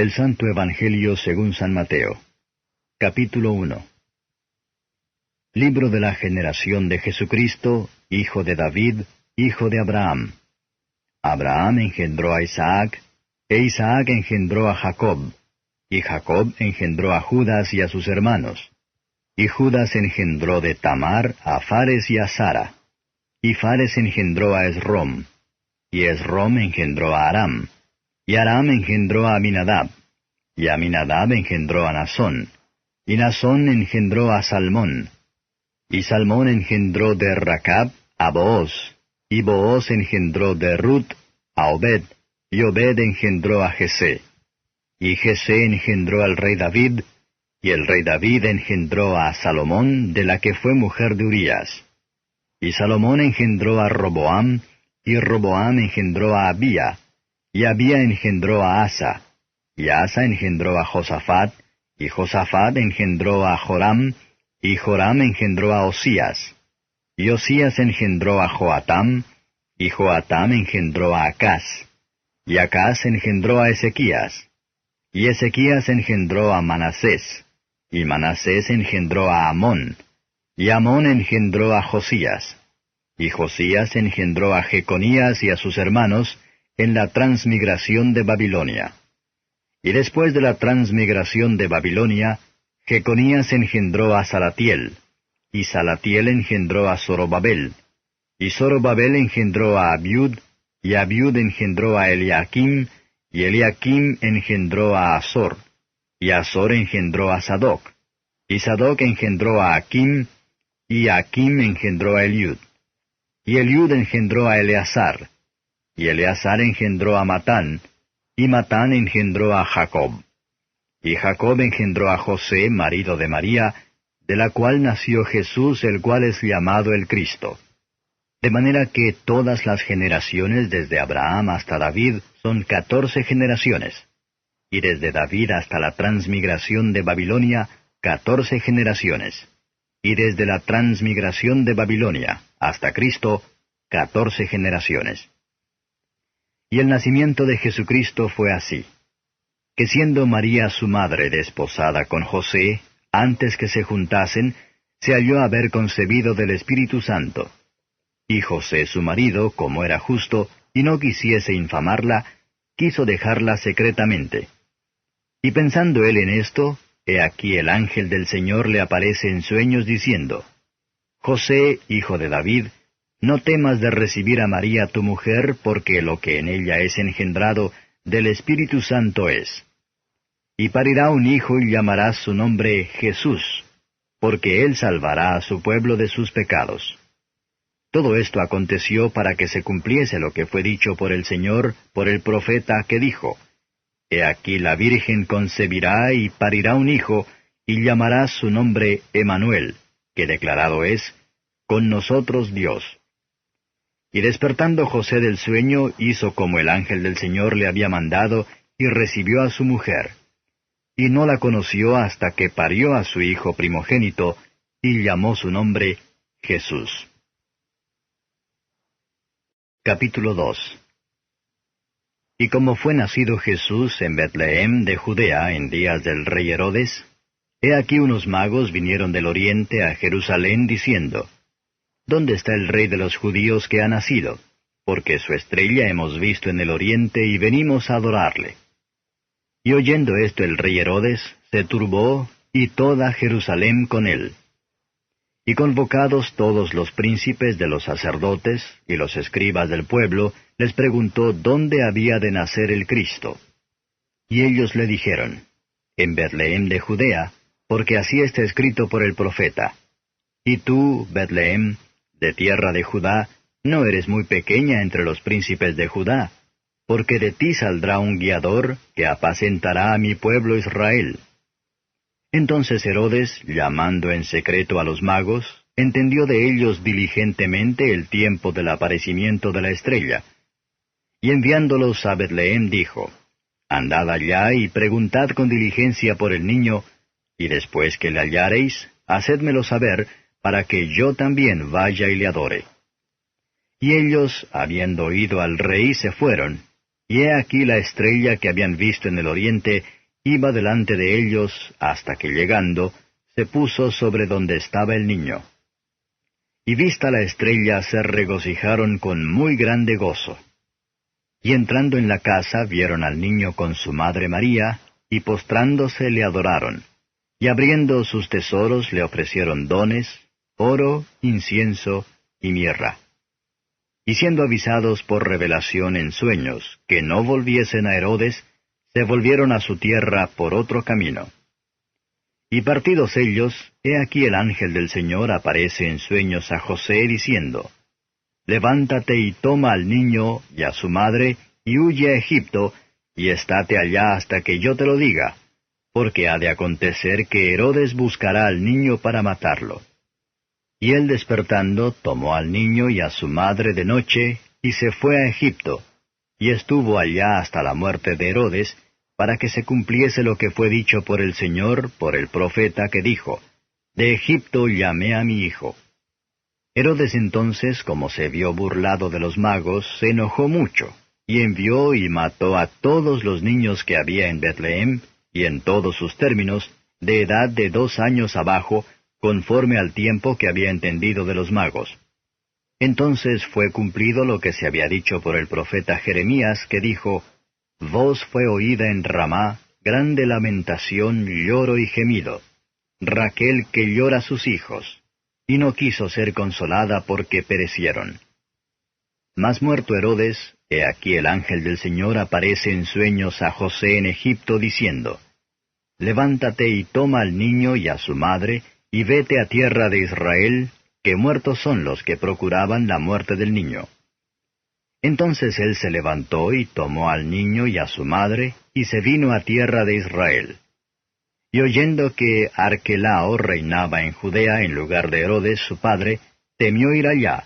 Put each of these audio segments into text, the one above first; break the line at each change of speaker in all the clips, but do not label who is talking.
El Santo Evangelio según San Mateo. Capítulo 1. Libro de la generación de Jesucristo, hijo de David, hijo de Abraham. Abraham engendró a Isaac, e Isaac engendró a Jacob, y Jacob engendró a Judas y a sus hermanos. Y Judas engendró de Tamar a Fares y a Zara. Y Fares engendró a Esrom, y Esrom engendró a Aram. Y Aram engendró a Aminadab, y Aminadab engendró a Nasón, y Nasón engendró a Salmón, y Salmón engendró de Racab a Booz, y Booz engendró de Ruth a Obed, y Obed engendró a Jesé, y Jesé engendró al rey David, y el rey David engendró a Salomón, de la que fue mujer de Urías. Y Salomón engendró a Roboam, y Roboam engendró a Abía, y Abía engendró a Asa, y Asa engendró a Josafat, y Josafat engendró a Joram, y Joram engendró a Osías, y Osías engendró a Joatam, y Joatam engendró a Acaz, y Acaz engendró a Ezequías, y Ezequías engendró a Manasés, y Manasés engendró a Amón, y Amón engendró a Josías, y Josías engendró a Jeconías y a sus hermanos, en la transmigración de Babilonia. Y después de la transmigración de Babilonia, Jeconías engendró a Salatiel, y Salatiel engendró a Zorobabel, y Zorobabel engendró a Abiud, y Abiud engendró a Eliakim, y Eliakim engendró a Azor, y Azor engendró a Sadoc, y Sadoc engendró a Akim, y Akim engendró a Eliud, y Eliud engendró a Eleazar, y Eleazar engendró a Matán, y Matán engendró a Jacob. Y Jacob engendró a José, marido de María, de la cual nació Jesús, el cual es llamado el Cristo. De manera que todas las generaciones desde Abraham hasta David son 14 generaciones, y desde David hasta la transmigración de Babilonia 14 generaciones, y desde la transmigración de Babilonia hasta Cristo 14 generaciones. Y el nacimiento de Jesucristo fue así, que siendo María su madre desposada con José, antes que se juntasen, se halló haber concebido del Espíritu Santo. Y José su marido, como era justo, y no quisiese infamarla, quiso dejarla secretamente. Y pensando él en esto, he aquí el ángel del Señor le aparece en sueños diciendo, José, hijo de David, no temas de recibir a María tu mujer, porque lo que en ella es engendrado del Espíritu Santo es. Y parirá un hijo y llamarás su nombre Jesús, porque él salvará a su pueblo de sus pecados. Todo esto aconteció para que se cumpliese lo que fue dicho por el Señor, por el profeta, que dijo, He aquí la Virgen concebirá y parirá un hijo, y llamará su nombre Emmanuel, que declarado es, con nosotros Dios. Y despertando José del sueño, hizo como el ángel del Señor le había mandado, y recibió a su mujer. Y no la conoció hasta que parió a su hijo primogénito, y llamó su nombre Jesús. Capítulo 2. Y como fue nacido Jesús en Betlehem de Judea en días del rey Herodes, he aquí unos magos vinieron del oriente a Jerusalén diciendo, ¿Dónde está el rey de los judíos que ha nacido? Porque su estrella hemos visto en el oriente y venimos a adorarle. Y oyendo esto el rey Herodes se turbó, y toda Jerusalén con él. Y convocados todos los príncipes de los sacerdotes y los escribas del pueblo, les preguntó dónde había de nacer el Cristo. Y ellos le dijeron, En Betlehem de Judea, porque así está escrito por el profeta. Y tú, Betlehem, de tierra de Judá, no eres muy pequeña entre los príncipes de Judá, porque de ti saldrá un guiador que apacentará a mi pueblo Israel. Entonces Herodes, llamando en secreto a los magos, entendió de ellos diligentemente el tiempo del aparecimiento de la estrella. Y enviándolos a Betlehem dijo, Andad allá y preguntad con diligencia por el niño, y después que le hallareis, hacedmelo saber, para que yo también vaya y le adore. Y ellos, habiendo oído al rey, se fueron, y he aquí la estrella que habían visto en el oriente iba delante de ellos, hasta que llegando, se puso sobre donde estaba el niño. Y vista la estrella se regocijaron con muy grande gozo. Y entrando en la casa vieron al niño con su madre María, y postrándose le adoraron, y abriendo sus tesoros le ofrecieron dones, oro, incienso y mirra. Y siendo avisados por revelación en sueños que no volviesen a Herodes, se volvieron a su tierra por otro camino. Y partidos ellos, he aquí el ángel del Señor aparece en sueños a José, diciendo, Levántate y toma al niño y a su madre, y huye a Egipto, y estate allá hasta que yo te lo diga, porque ha de acontecer que Herodes buscará al niño para matarlo. Y él despertando, tomó al niño y a su madre de noche, y se fue a Egipto, y estuvo allá hasta la muerte de Herodes, para que se cumpliese lo que fue dicho por el Señor, por el profeta que dijo, De Egipto llamé a mi hijo. Herodes entonces, como se vio burlado de los magos, se enojó mucho, y envió y mató a todos los niños que había en Betlehem, y en todos sus términos, de edad de 2 años abajo, conforme al tiempo que había entendido de los magos. Entonces fue cumplido lo que se había dicho por el profeta Jeremías, que dijo, Voz fue oída en Ramá, grande lamentación, lloro y gemido. Raquel que llora a sus hijos, y no quiso ser consolada porque perecieron. Mas muerto Herodes, he aquí el ángel del Señor aparece en sueños a José en Egipto, diciendo, Levántate y toma al niño y a su madre, y vete a tierra de Israel, que muertos son los que procuraban la muerte del niño. Entonces él se levantó y tomó al niño y a su madre, y se vino a tierra de Israel. Y oyendo que Arquelao reinaba en Judea en lugar de Herodes su padre, temió ir allá,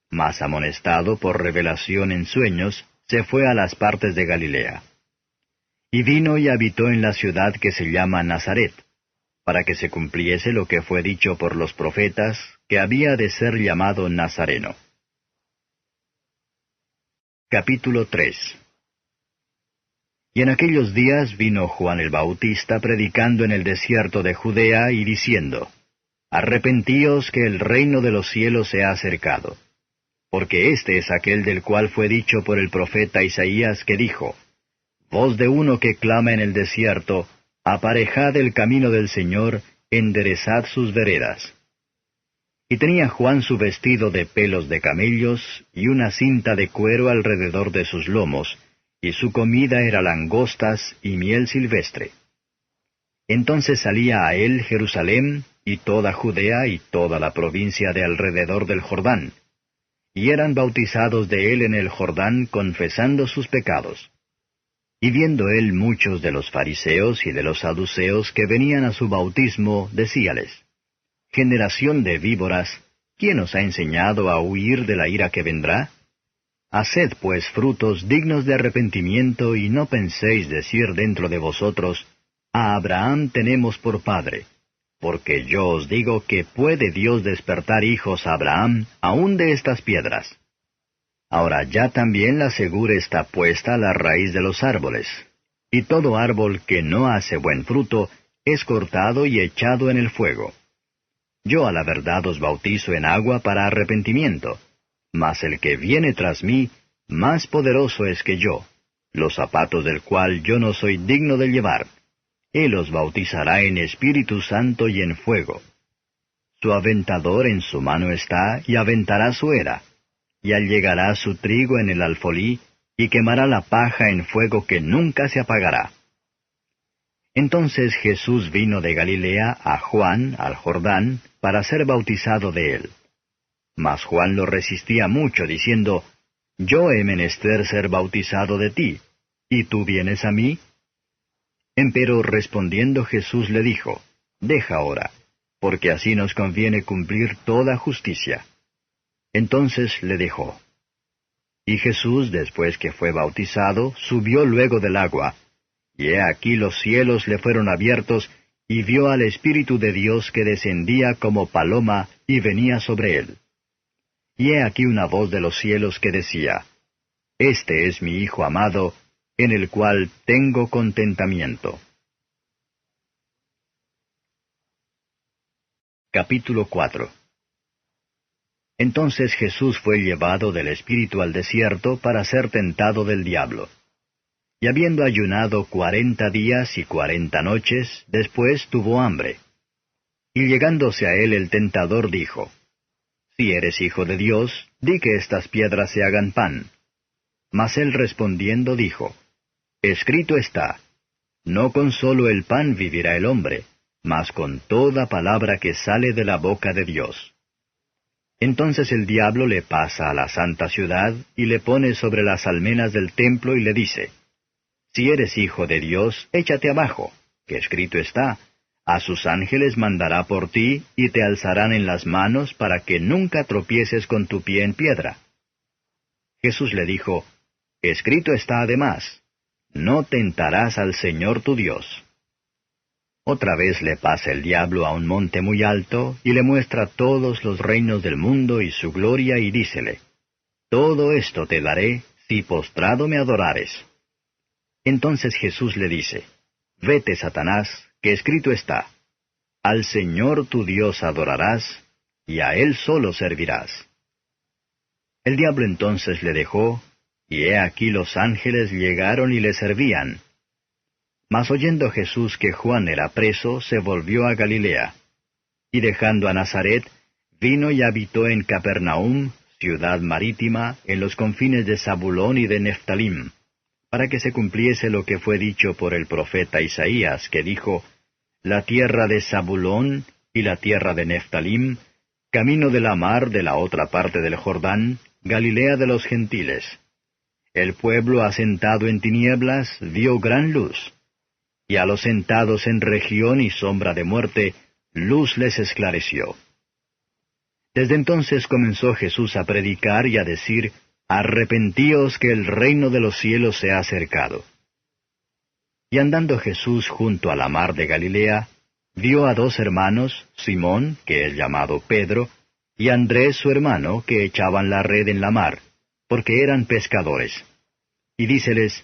mas amonestado por revelación en sueños, se fue a las partes de Galilea. Y vino y habitó en la ciudad que se llama Nazaret, para que se cumpliese lo que fue dicho por los profetas, que había de ser llamado Nazareno. Capítulo 3. Y en aquellos días vino Juan el Bautista predicando en el desierto de Judea y diciendo, Arrepentíos que el reino de los cielos se ha acercado. Porque este es aquel del cual fue dicho por el profeta Isaías, que dijo, Voz de uno que clama en el desierto, aparejad el camino del Señor, enderezad sus veredas. Y tenía Juan su vestido de pelos de camellos, y una cinta de cuero alrededor de sus lomos, y su comida era langostas y miel silvestre. Entonces salía a él Jerusalén, y toda Judea, y toda la provincia de alrededor del Jordán, y eran bautizados de él en el Jordán, confesando sus pecados. Y viendo él muchos de los fariseos y de los saduceos que venían a su bautismo, decíales, Generación de víboras, ¿quién os ha enseñado a huir de la ira que vendrá? Haced pues frutos dignos de arrepentimiento, y no penséis decir dentro de vosotros, A Abraham tenemos por padre, porque yo os digo que puede Dios despertar hijos a Abraham aun de estas piedras. Ahora ya también la segura está puesta a la raíz de los árboles, y todo árbol que no hace buen fruto es cortado y echado en el fuego. Yo a la verdad os bautizo en agua para arrepentimiento, mas el que viene tras mí, más poderoso es que yo, los zapatos del cual yo no soy digno de llevar. Él os bautizará en Espíritu Santo y en fuego. Su aventador en su mano está, y aventará su era, y allegará su trigo en el alfolí, y quemará la paja en fuego que nunca se apagará. Entonces Jesús vino de Galilea a Juan, al Jordán, para ser bautizado de él. Mas Juan lo resistía mucho, diciendo, Yo he menester ser bautizado de ti, ¿y tú vienes a mí? Empero respondiendo Jesús le dijo, Deja ahora, porque así nos conviene cumplir toda justicia. Entonces le dejó. Y Jesús, después que fue bautizado, subió luego del agua, y he aquí los cielos le fueron abiertos, y vio al Espíritu de Dios que descendía como paloma y venía sobre él. Y he aquí una voz de los cielos que decía, Este es mi Hijo amado, en el cual tengo contentamiento. Capítulo 4. Entonces Jesús fue llevado del Espíritu al desierto para ser tentado del diablo. Y habiendo ayunado 40 días y 40 noches, después tuvo hambre. Y llegándose a él el tentador dijo, Si eres hijo de Dios, di que estas piedras se hagan pan. Mas él respondiendo dijo, Escrito está, No con solo el pan vivirá el hombre, mas con toda palabra que sale de la boca de Dios. Entonces el diablo le pasa a la santa ciudad, y le pone sobre las almenas del templo, y le dice, Si eres hijo de Dios, échate abajo, que escrito está, A sus ángeles mandará por ti, y te alzarán en las manos, para que nunca tropieces con tu pie en piedra. Jesús le dijo, Escrito está además, No tentarás al Señor tu Dios. Otra vez le pasa el diablo a un monte muy alto, y le muestra todos los reinos del mundo y su gloria, y dícele, Todo esto te daré, si postrado me adorares. Entonces Jesús le dice, Vete, Satanás, que escrito está, Al Señor tu Dios adorarás, y a Él solo servirás. El diablo entonces le dejó, y he aquí los ángeles llegaron y le servían. Mas oyendo Jesús que Juan era preso, se volvió a Galilea. Y dejando a Nazaret, vino y habitó en Capernaum, ciudad marítima, en los confines de Zabulón y de Neftalim, para que se cumpliese lo que fue dicho por el profeta Isaías, que dijo, La tierra de Zabulón y la tierra de Neftalim, camino de la mar de la otra parte del Jordán, Galilea de los gentiles. El pueblo asentado en tinieblas vio gran luz, y a los sentados en región y sombra de muerte, luz les esclareció. Desde entonces comenzó Jesús a predicar y a decir, Arrepentíos que el reino de los cielos se ha acercado. Y andando Jesús junto a la mar de Galilea, vio a 2 hermanos, Simón, que es llamado Pedro, y Andrés su hermano, que echaban la red en la mar, porque eran pescadores. Y díceles,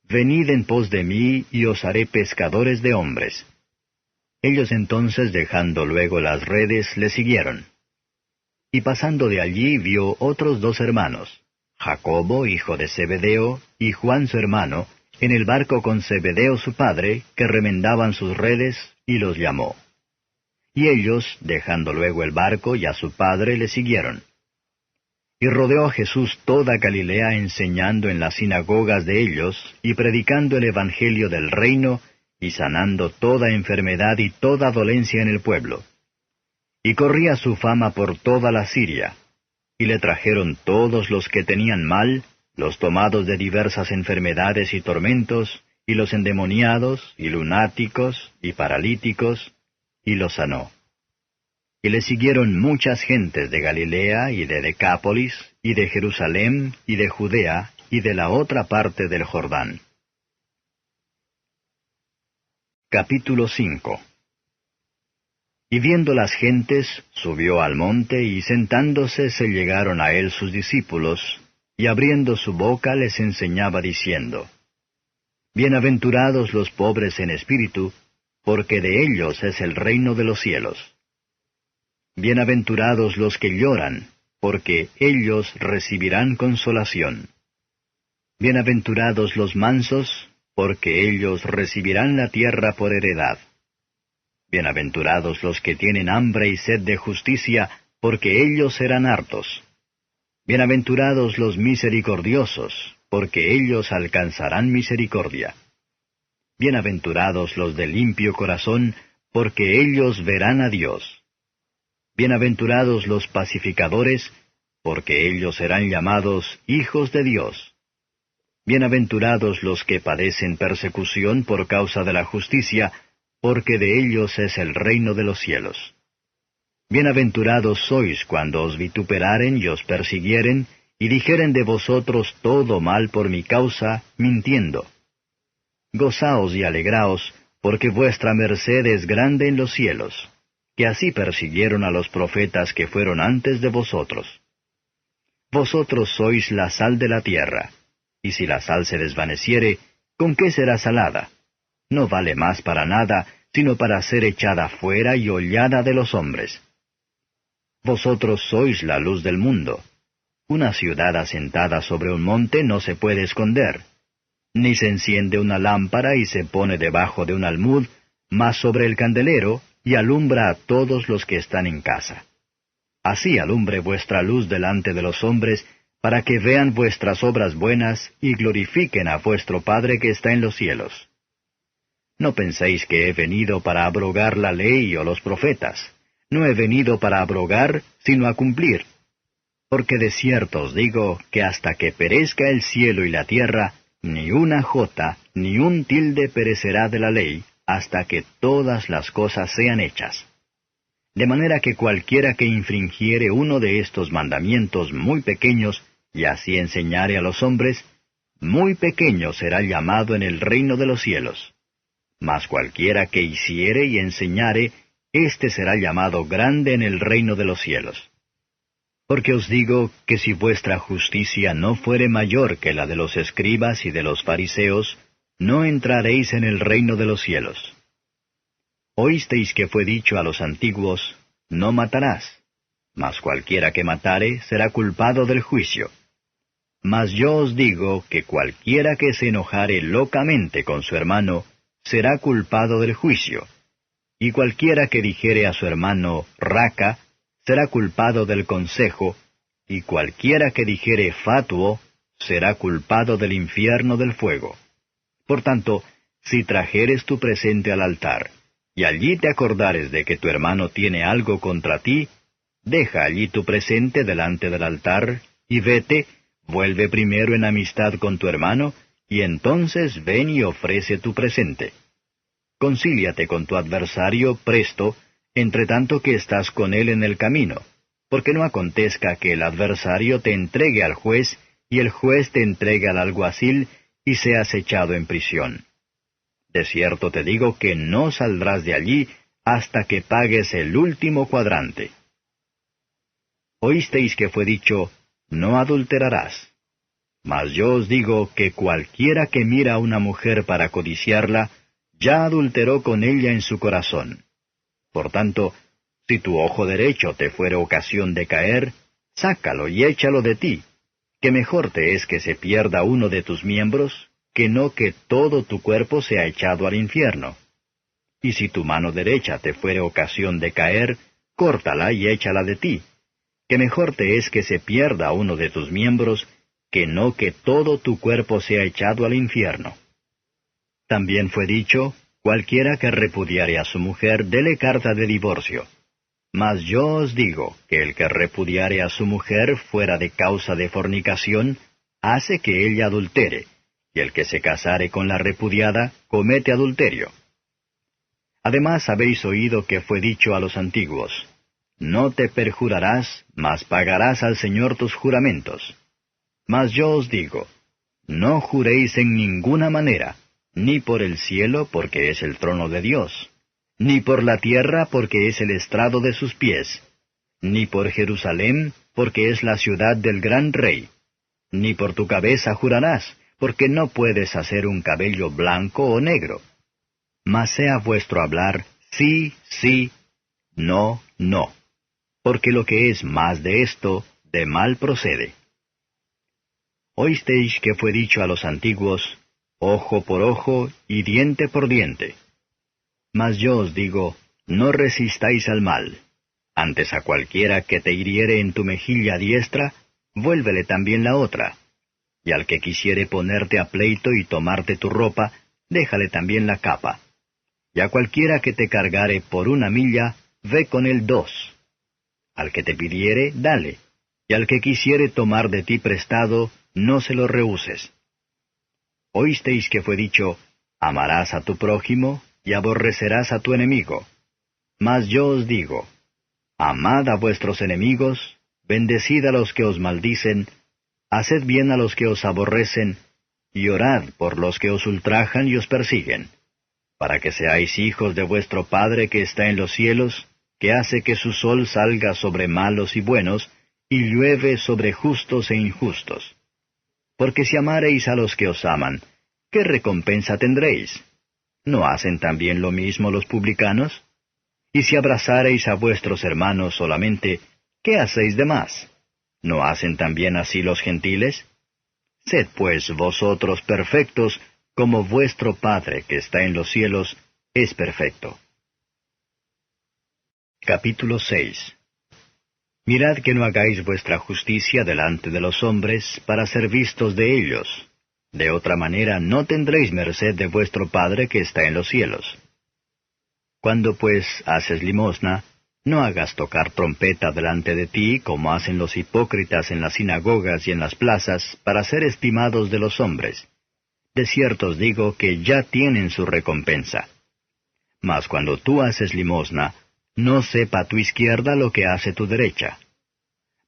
Venid en pos de mí, y os haré pescadores de hombres. Ellos entonces, dejando luego las redes, le siguieron. Y pasando de allí vio otros 2 hermanos, Jacobo, hijo de Zebedeo, y Juan su hermano, en el barco con Zebedeo su padre, que remendaban sus redes, y los llamó. Y ellos, dejando luego el barco y a su padre, le siguieron. Y rodeó a Jesús toda Galilea enseñando en las sinagogas de ellos, y predicando el evangelio del reino, y sanando toda enfermedad y toda dolencia en el pueblo. Y corría su fama por toda la Siria, y le trajeron todos los que tenían mal, los tomados de diversas enfermedades y tormentos, y los endemoniados, y lunáticos, y paralíticos, y los sanó. Y le siguieron muchas gentes de Galilea, y de Decápolis, y de Jerusalén, y de Judea, y de la otra parte del Jordán. Capítulo 5. Y viendo las gentes, subió al monte, y sentándose se llegaron a él sus discípulos, y abriendo su boca les enseñaba diciendo, Bienaventurados los pobres en espíritu, porque de ellos es el reino de los cielos. Bienaventurados los que lloran, porque ellos recibirán consolación. Bienaventurados los mansos, porque ellos recibirán la tierra por heredad. Bienaventurados los que tienen hambre y sed de justicia, porque ellos serán hartos. Bienaventurados los misericordiosos, porque ellos alcanzarán misericordia. Bienaventurados los de limpio corazón, porque ellos verán a Dios. Bienaventurados los pacificadores, porque ellos serán llamados hijos de Dios. Bienaventurados los que padecen persecución por causa de la justicia, porque de ellos es el reino de los cielos. Bienaventurados sois cuando os vituperaren y os persiguieren, y dijeren de vosotros todo mal por mi causa, mintiendo. Gozaos y alegraos, porque vuestra merced es grande en los cielos, que así persiguieron a los profetas que fueron antes de vosotros. Vosotros sois la sal de la tierra. Y si la sal se desvaneciere, ¿con qué será salada? No vale más para nada, sino para ser echada fuera y hollada de los hombres. Vosotros sois la luz del mundo. Una ciudad asentada sobre un monte no se puede esconder. Ni se enciende una lámpara y se pone debajo de un almud, mas sobre el candelero, y alumbra a todos los que están en casa. Así alumbre vuestra luz delante de los hombres, para que vean vuestras obras buenas y glorifiquen a vuestro Padre que está en los cielos. No penséis que he venido para abrogar la ley o los profetas. No he venido para abrogar, sino a cumplir. Porque de cierto os digo que hasta que perezca el cielo y la tierra, ni una jota, ni un tilde perecerá de la ley, hasta que todas las cosas sean hechas. De manera que cualquiera que infringiere uno de estos mandamientos muy pequeños, y así enseñare a los hombres, muy pequeño será llamado en el reino de los cielos. Mas cualquiera que hiciere y enseñare, éste será llamado grande en el reino de los cielos. Porque os digo que si vuestra justicia no fuere mayor que la de los escribas y de los fariseos, no entraréis en el reino de los cielos. Oísteis que fue dicho a los antiguos, no matarás, mas cualquiera que matare será culpado del juicio. Mas yo os digo que cualquiera que se enojare locamente con su hermano, será culpado del juicio. Y cualquiera que dijere a su hermano, raca, será culpado del consejo, y cualquiera que dijere fatuo, será culpado del infierno del fuego. Por tanto, si trajeres tu presente al altar, y allí te acordares de que tu hermano tiene algo contra ti, deja allí tu presente delante del altar, y vete, vuelve primero en amistad con tu hermano, y entonces ven y ofrece tu presente. Concíliate con tu adversario presto, entre tanto que estás con él en el camino, porque no acontezca que el adversario te entregue al juez, y el juez te entregue al alguacil, y seas echado en prisión. De cierto te digo que no saldrás de allí hasta que pagues el último cuadrante. Oísteis que fue dicho, no adulterarás. Mas yo os digo que cualquiera que mira a una mujer para codiciarla, ya adulteró con ella en su corazón. Por tanto, si tu ojo derecho te fuere ocasión de caer, sácalo y échalo de ti, que mejor te es que se pierda uno de tus miembros, que no que todo tu cuerpo sea echado al infierno. Y si tu mano derecha te fuere ocasión de caer, córtala y échala de ti, que mejor te es que se pierda uno de tus miembros, que no que todo tu cuerpo sea echado al infierno. También fue dicho, cualquiera que repudiare a su mujer, dele carta de divorcio. Mas yo os digo que el que repudiare a su mujer fuera de causa de fornicación, hace que ella adultere, y el que se casare con la repudiada, comete adulterio. Además habéis oído que fue dicho a los antiguos, no te perjurarás, mas pagarás al Señor tus juramentos. Mas yo os digo, no juréis en ninguna manera, ni por el cielo, porque es el trono de Dios, ni por la tierra, porque es el estrado de sus pies, ni por Jerusalén, porque es la ciudad del gran rey, ni por tu cabeza jurarás, porque no puedes hacer un cabello blanco o negro. Mas sea vuestro hablar sí, sí, no, no, porque lo que es más de esto, de mal procede. Oísteis que fue dicho a los antiguos, ojo por ojo y diente por diente. Mas yo os digo, no resistáis al mal. Antes a cualquiera que te hiriere en tu mejilla diestra, vuélvele también la otra. Y al que quisiere ponerte a pleito y tomarte tu ropa, déjale también la capa. Y a cualquiera que te cargare por 1 milla, ve con él 2. Al que te pidiere, dale. Y al que quisiere tomar de ti prestado, no se lo rehuses. Oísteis que fue dicho, amarás a tu prójimo, y aborrecerás a tu enemigo. Mas yo os digo, amad a vuestros enemigos, bendecid a los que os maldicen, haced bien a los que os aborrecen, y orad por los que os ultrajan y os persiguen, para que seáis hijos de vuestro Padre que está en los cielos, que hace que su sol salga sobre malos y buenos, y llueve sobre justos e injustos. Porque si amareis a los que os aman, ¿qué recompensa tendréis? ¿No hacen también lo mismo los publicanos? Y si abrazareis a vuestros hermanos solamente, ¿qué hacéis de más? ¿No hacen también así los gentiles? Sed pues vosotros perfectos, como vuestro Padre que está en los cielos es perfecto. Capítulo 6. Mirad que no hagáis vuestra justicia delante de los hombres, para ser vistos de ellos. De otra manera no tendréis merced de vuestro Padre que está en los cielos. Cuando pues haces limosna, no hagas tocar trompeta delante de ti, como hacen los hipócritas en las sinagogas y en las plazas, para ser estimados de los hombres. De cierto os digo que ya tienen su recompensa. Mas cuando tú haces limosna, no sepa tu izquierda lo que hace tu derecha,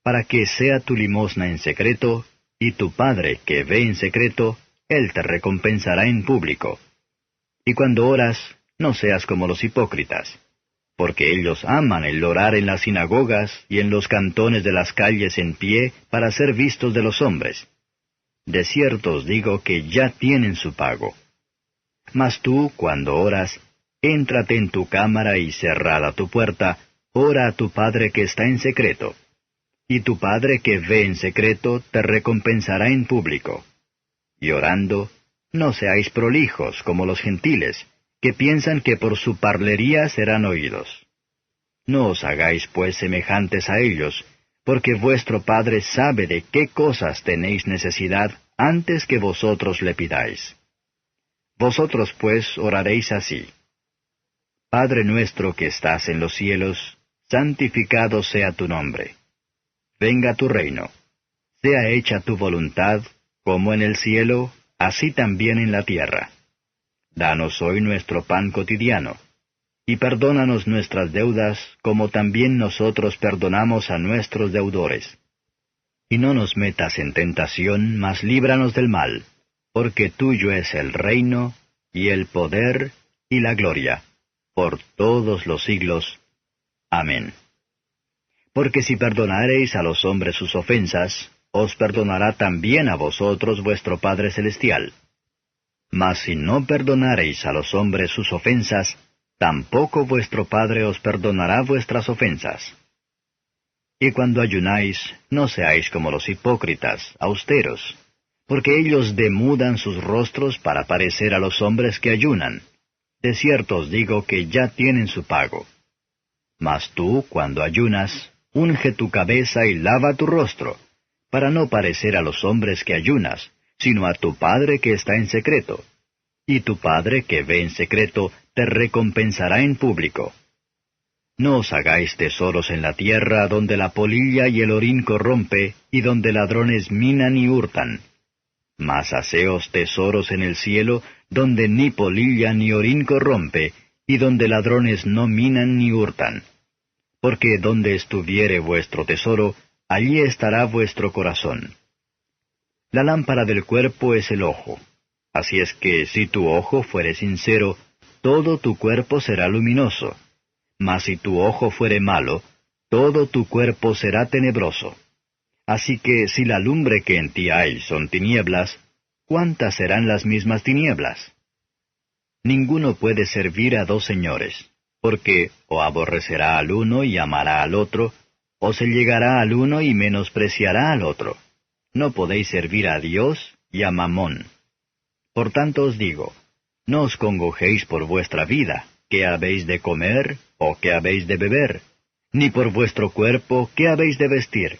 para que sea tu limosna en secreto, y tu Padre que ve en secreto, Él te recompensará en público. Y cuando oras, no seas como los hipócritas, porque ellos aman el orar en las sinagogas y en los cantones de las calles en pie para ser vistos de los hombres. De cierto os digo que ya tienen su pago. Mas tú, cuando oras, éntrate en tu cámara y cerrada tu puerta, ora a tu Padre que está en secreto. Y tu Padre que ve en secreto te recompensará en público. Y orando, no seáis prolijos como los gentiles, que piensan que por su parlería serán oídos. No os hagáis pues semejantes a ellos, porque vuestro Padre sabe de qué cosas tenéis necesidad antes que vosotros le pidáis. Vosotros pues oraréis así: Padre nuestro que estás en los cielos, santificado sea tu nombre. Venga tu reino. Sea hecha tu voluntad, como en el cielo, así también en la tierra. Danos hoy nuestro pan cotidiano. Y perdónanos nuestras deudas, como también nosotros perdonamos a nuestros deudores. Y no nos metas en tentación, mas líbranos del mal, porque tuyo es el reino, y el poder, y la gloria, por todos los siglos. Amén. Porque si perdonareis a los hombres sus ofensas, os perdonará también a vosotros vuestro Padre Celestial. Mas si no perdonareis a los hombres sus ofensas, tampoco vuestro Padre os perdonará vuestras ofensas. Y cuando ayunáis, no seáis como los hipócritas, austeros, porque ellos demudan sus rostros para parecer a los hombres que ayunan. De cierto os digo que ya tienen su pago. Mas tú, cuando ayunas, unge tu cabeza y lava tu rostro, para no parecer a los hombres que ayunas, sino a tu Padre que está en secreto. Y tu Padre que ve en secreto te recompensará en público. No os hagáis tesoros en la tierra, donde la polilla y el orín corrompe, y donde ladrones minan y hurtan. Mas haceos tesoros en el cielo, donde ni polilla ni orín corrompe, y donde ladrones no minan ni hurtan. Porque donde estuviere vuestro tesoro, allí estará vuestro corazón. La lámpara del cuerpo es el ojo. Así es que si tu ojo fuere sincero, todo tu cuerpo será luminoso. Mas si tu ojo fuere malo, todo tu cuerpo será tenebroso. Así que si la lumbre que en ti hay son tinieblas, ¿cuántas serán las mismas tinieblas? Ninguno puede servir a dos señores, porque o aborrecerá al uno y amará al otro, o se llegará al uno y menospreciará al otro. No podéis servir a Dios y a Mamón. Por tanto os digo, no os congojéis por vuestra vida, qué habéis de comer o qué habéis de beber, ni por vuestro cuerpo, qué habéis de vestir.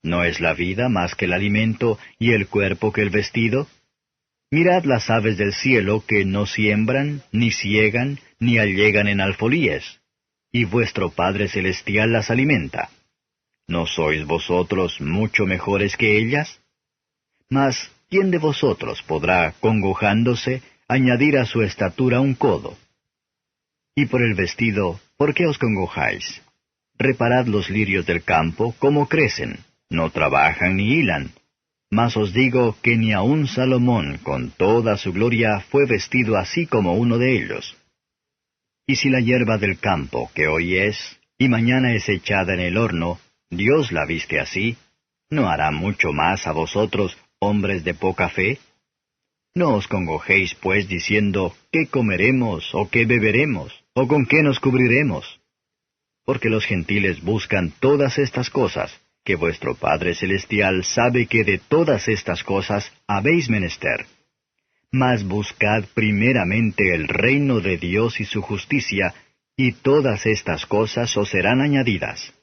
¿No es la vida más que el alimento y el cuerpo que el vestido? Mirad las aves del cielo que no siembran, ni siegan, ni allegan en alfolíes, y vuestro Padre Celestial las alimenta. ¿No sois vosotros mucho mejores que ellas? Mas, ¿quién de vosotros podrá, congojándose, añadir a su estatura un codo? Y por el vestido, ¿por qué os congojáis? Reparad los lirios del campo, cómo crecen, no trabajan ni hilan. Mas os digo que ni aun Salomón, con toda su gloria, fue vestido así como uno de ellos. Y si la hierba del campo, que hoy es, y mañana es echada en el horno, Dios la viste así, ¿no hará mucho más a vosotros, hombres de poca fe? No os congojéis, pues, diciendo, ¿qué comeremos, o qué beberemos, o con qué nos cubriremos? Porque los gentiles buscan todas estas cosas, que vuestro Padre Celestial sabe que de todas estas cosas habéis menester. Mas buscad primeramente el reino de Dios y su justicia, y todas estas cosas os serán añadidas.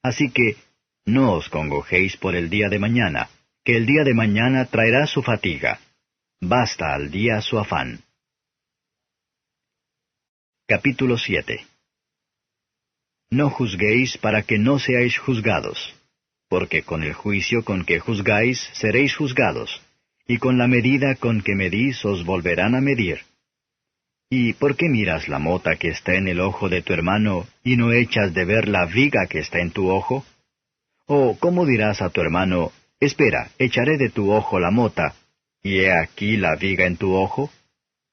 Así que, no os congojéis por el día de mañana, que el día de mañana traerá su fatiga. Basta al día su afán. Capítulo 7. No juzguéis para que no seáis juzgados, porque con el juicio con que juzgáis seréis juzgados, y con la medida con que medís os volverán a medir. ¿Y por qué miras la mota que está en el ojo de tu hermano, y no echas de ver la viga que está en tu ojo? ¿O cómo dirás a tu hermano, espera, echaré de tu ojo la mota, y he aquí la viga en tu ojo?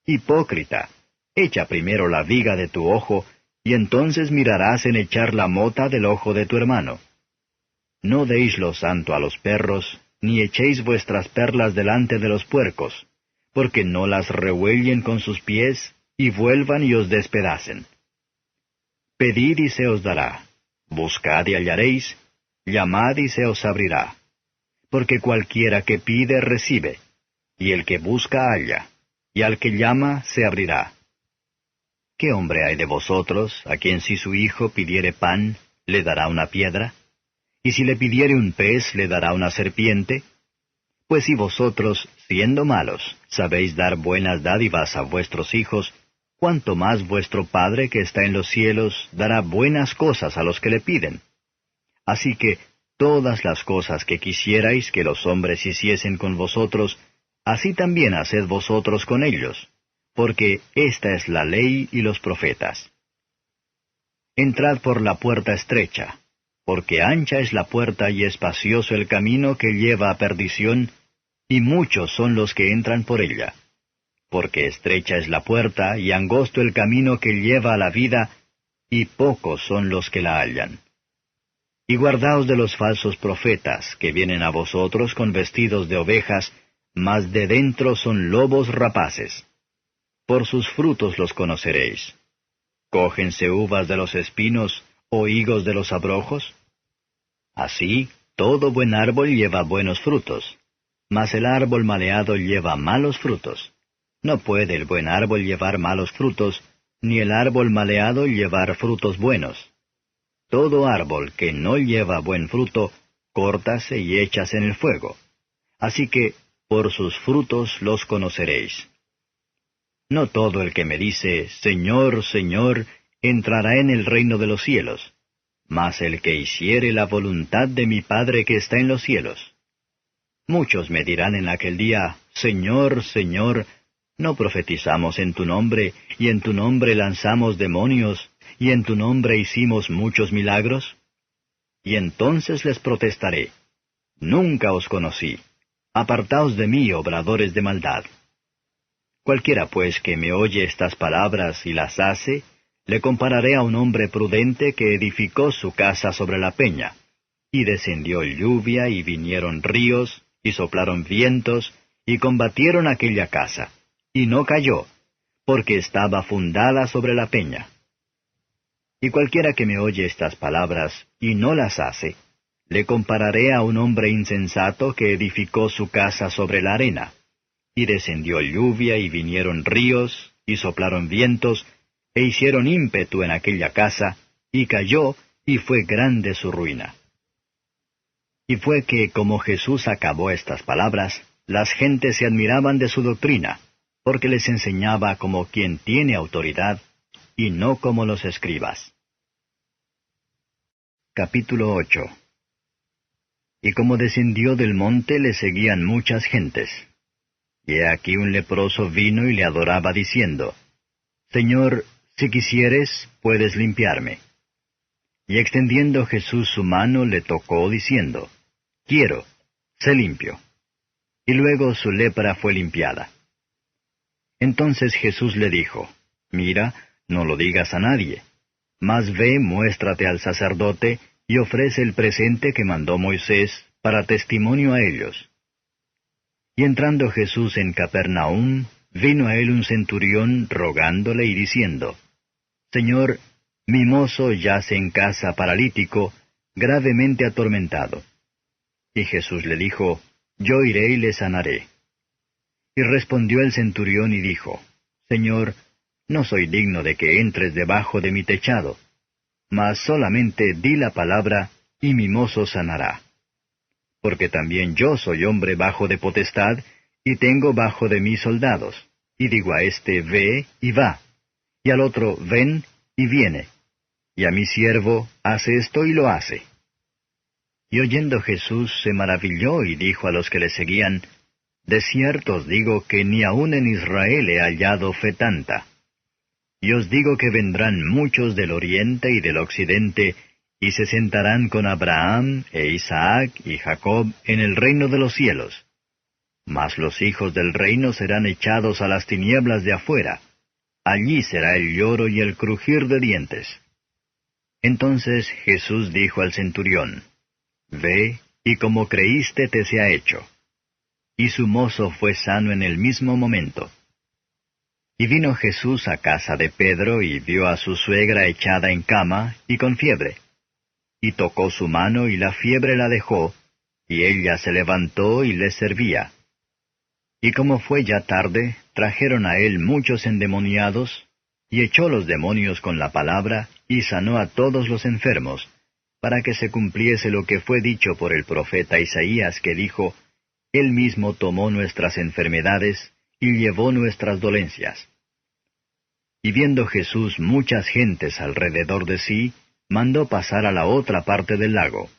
Hipócrita, echa primero la viga de tu ojo, y entonces mirarás en echar la mota del ojo de tu hermano. No deis lo santo a los perros, ni echéis vuestras perlas delante de los puercos, porque no las rehuellen con sus pies, y vuelvan y os despedacen. Pedid y se os dará, buscad y hallaréis, llamad y se os abrirá. Porque cualquiera que pide recibe, y el que busca halla, y al que llama se abrirá. ¿Qué hombre hay de vosotros, a quien si su hijo pidiere pan, le dará una piedra? ¿Y si le pidiere un pez, le dará una serpiente? Pues si vosotros, siendo malos, sabéis dar buenas dádivas a vuestros hijos, cuánto más vuestro Padre que está en los cielos dará buenas cosas a los que le piden. Así que todas las cosas que quisierais que los hombres hiciesen con vosotros, así también haced vosotros con ellos, porque esta es la ley y los profetas. Entrad por la puerta estrecha, porque ancha es la puerta y espacioso el camino que lleva a perdición, y muchos son los que entran por ella. Porque estrecha es la puerta y angosto el camino que lleva a la vida, y pocos son los que la hallan. Y guardaos de los falsos profetas, que vienen a vosotros con vestidos de ovejas, mas de dentro son lobos rapaces. Por sus frutos los conoceréis. ¿Cógense uvas de los espinos, o higos de los abrojos? Así, todo buen árbol lleva buenos frutos, mas el árbol maleado lleva malos frutos. No puede el buen árbol llevar malos frutos, ni el árbol maleado llevar frutos buenos. Todo árbol que no lleva buen fruto, córtase y échase en el fuego. Así que, por sus frutos los conoceréis. No todo el que me dice, Señor, Señor, entrará en el reino de los cielos, mas el que hiciere la voluntad de mi Padre que está en los cielos. Muchos me dirán en aquel día, Señor, Señor, ¿no profetizamos en tu nombre, y en tu nombre lanzamos demonios, y en tu nombre hicimos muchos milagros? Y entonces les protestaré, Nunca os conocí. Apartaos de mí, obradores de maldad. Cualquiera pues que me oye estas palabras y las hace, le compararé a un hombre prudente que edificó su casa sobre la peña. Y descendió lluvia, y vinieron ríos, y soplaron vientos, y combatieron aquella casa. Y no cayó, porque estaba fundada sobre la peña. Y cualquiera que me oye estas palabras y no las hace, le compararé a un hombre insensato que edificó su casa sobre la arena. Y descendió lluvia, y vinieron ríos, y soplaron vientos, e hicieron ímpetu en aquella casa, y cayó, y fue grande su ruina. Y fue que, como Jesús acabó estas palabras, las gentes se admiraban de su doctrina, porque les enseñaba como quien tiene autoridad, y no como los escribas. Capítulo 8. Y como descendió del monte le seguían muchas gentes. Y he aquí un leproso vino y le adoraba diciendo, Señor, si quisieres, puedes limpiarme. Y extendiendo Jesús su mano le tocó diciendo, Quiero, sé limpio. Y luego su lepra fue limpiada. Entonces Jesús le dijo, Mira, no lo digas a nadie, mas ve, muéstrate al sacerdote, y ofrece el presente que mandó Moisés, para testimonio a ellos. Y entrando Jesús en Capernaum, vino a él un centurión rogándole y diciendo, Señor, mi mozo yace en casa paralítico, gravemente atormentado. Y Jesús le dijo, Yo iré y le sanaré. Y respondió el centurión y dijo, Señor, no soy digno de que entres debajo de mi techado, mas solamente di la palabra, y mi mozo sanará. Porque también yo soy hombre bajo de potestad, y tengo bajo de mí soldados, y digo a éste, ve, y va, y al otro, ven, y viene, y a mi siervo, hace esto, y lo hace. Y oyendo Jesús se maravilló, y dijo a los que le seguían, De cierto os digo que ni aun en Israel he hallado fe tanta. Y os digo que vendrán muchos del oriente y del occidente, y se sentarán con Abraham, e Isaac, y Jacob en el reino de los cielos. Mas los hijos del reino serán echados a las tinieblas de afuera. Allí será el lloro y el crujir de dientes. Entonces Jesús dijo al centurión, Ve, y como creíste te sea hecho. Y su mozo fue sano en el mismo momento. Y vino Jesús a casa de Pedro, y vio a su suegra echada en cama, y con fiebre. Y tocó su mano, y la fiebre la dejó, y ella se levantó y les servía. Y como fue ya tarde, trajeron a él muchos endemoniados, y echó los demonios con la palabra, y sanó a todos los enfermos, para que se cumpliese lo que fue dicho por el profeta Isaías, que dijo, Él mismo tomó nuestras enfermedades, y llevó nuestras dolencias. Y viendo Jesús muchas gentes alrededor de sí, mandó pasar a la otra parte del lago.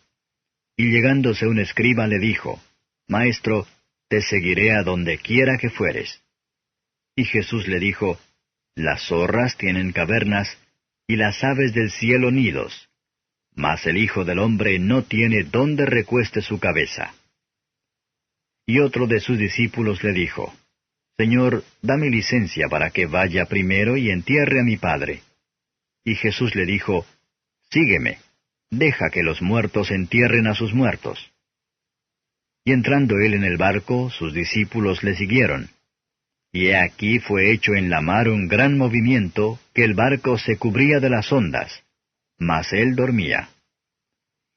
Y llegándose un escriba le dijo, Maestro, te seguiré a donde quiera que fueres. Y Jesús le dijo, Las zorras tienen cavernas, y las aves del cielo nidos, mas el Hijo del Hombre no tiene dónde recueste su cabeza. Y otro de sus discípulos le dijo, Señor, dame licencia para que vaya primero y entierre a mi padre. Y Jesús le dijo, Sígueme, deja que los muertos entierren a sus muertos. Y entrando él en el barco, sus discípulos le siguieron. Y he aquí fue hecho en la mar un gran movimiento, que el barco se cubría de las ondas, mas él dormía.